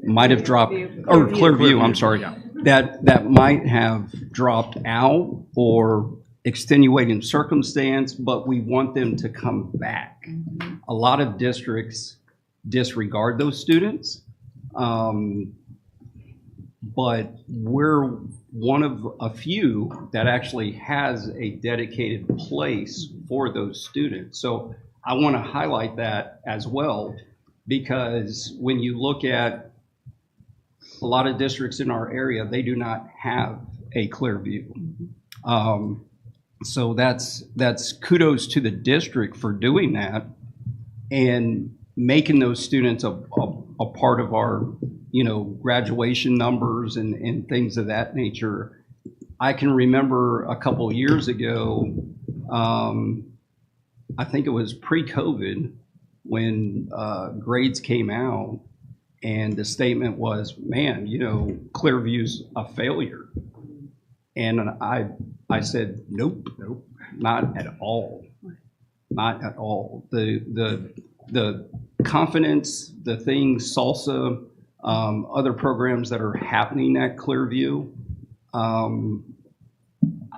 Speaker 1: might have dropped, or Clearview, I'm sorry, that might have dropped out or extenuating circumstance, but we want them to come back. A lot of districts disregard those students, but we're one of a few that actually has a dedicated place for those students. So I want to highlight that as well, because when you look at a lot of districts in our area, they do not have a Clearview. So that's kudos to the district for doing that and making those students a part of our, graduation numbers and things of that nature. I can remember a couple of years ago, I think it was pre-COVID, when grades came out and the statement was, man, Clearview's a failure. And I said, nope, not at all. Not at all. The confidence, the things, salsa, other programs that are happening at Clearview,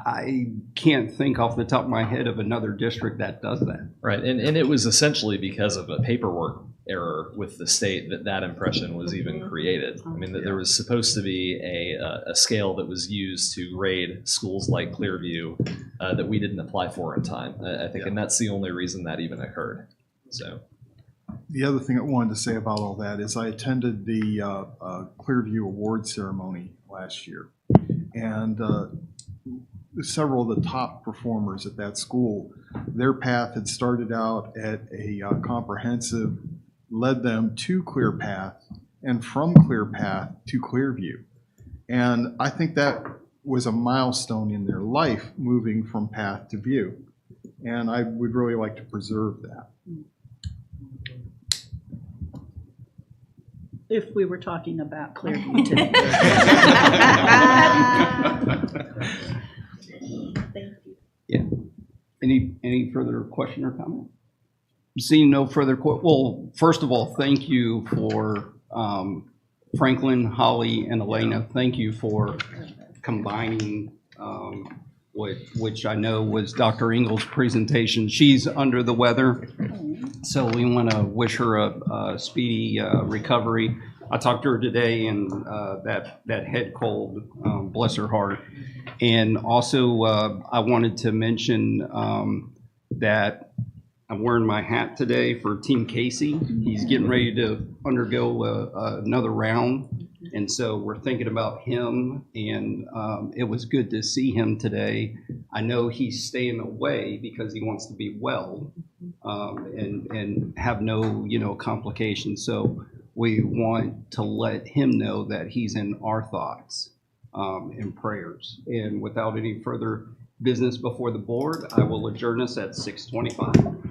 Speaker 1: I can't think off the top of my head of another district that does that.
Speaker 4: Right, and it was essentially because of a paperwork error with the state that impression was even created. I mean, there was supposed to be a scale that was used to grade schools like Clearview that we didn't apply for in time, I think, and that's the only reason that even occurred. So,
Speaker 3: the other thing I wanted to say about all that is I attended the Clearview Award ceremony last year, and several of the top performers at that school, their path had started out at a comprehensive led them to ClearPath and from ClearPath to Clearview. And I think that was a milestone in their life, moving from path to view. And I would really like to preserve that.
Speaker 11: If we were talking about Clearview today. Thank you.
Speaker 1: Yeah. Any further question or comment? Seeing no further well, first of all, thank you for Franklin, Holly, and Elena. Thank you for combining which I know was Dr. Engel's presentation. She's under the weather, so we want to wish her a speedy recovery. I talked to her today, and that head cold, bless her heart. And also, I wanted to mention that I'm wearing my hat today for Team Casey. He's getting ready to undergo another round. And so we're thinking about him, and it was good to see him today. I know he's staying away because he wants to be well and have no, complications. So we want to let him know that he's in our thoughts and prayers. And without any further business before the board, I will adjourn us at 6:25.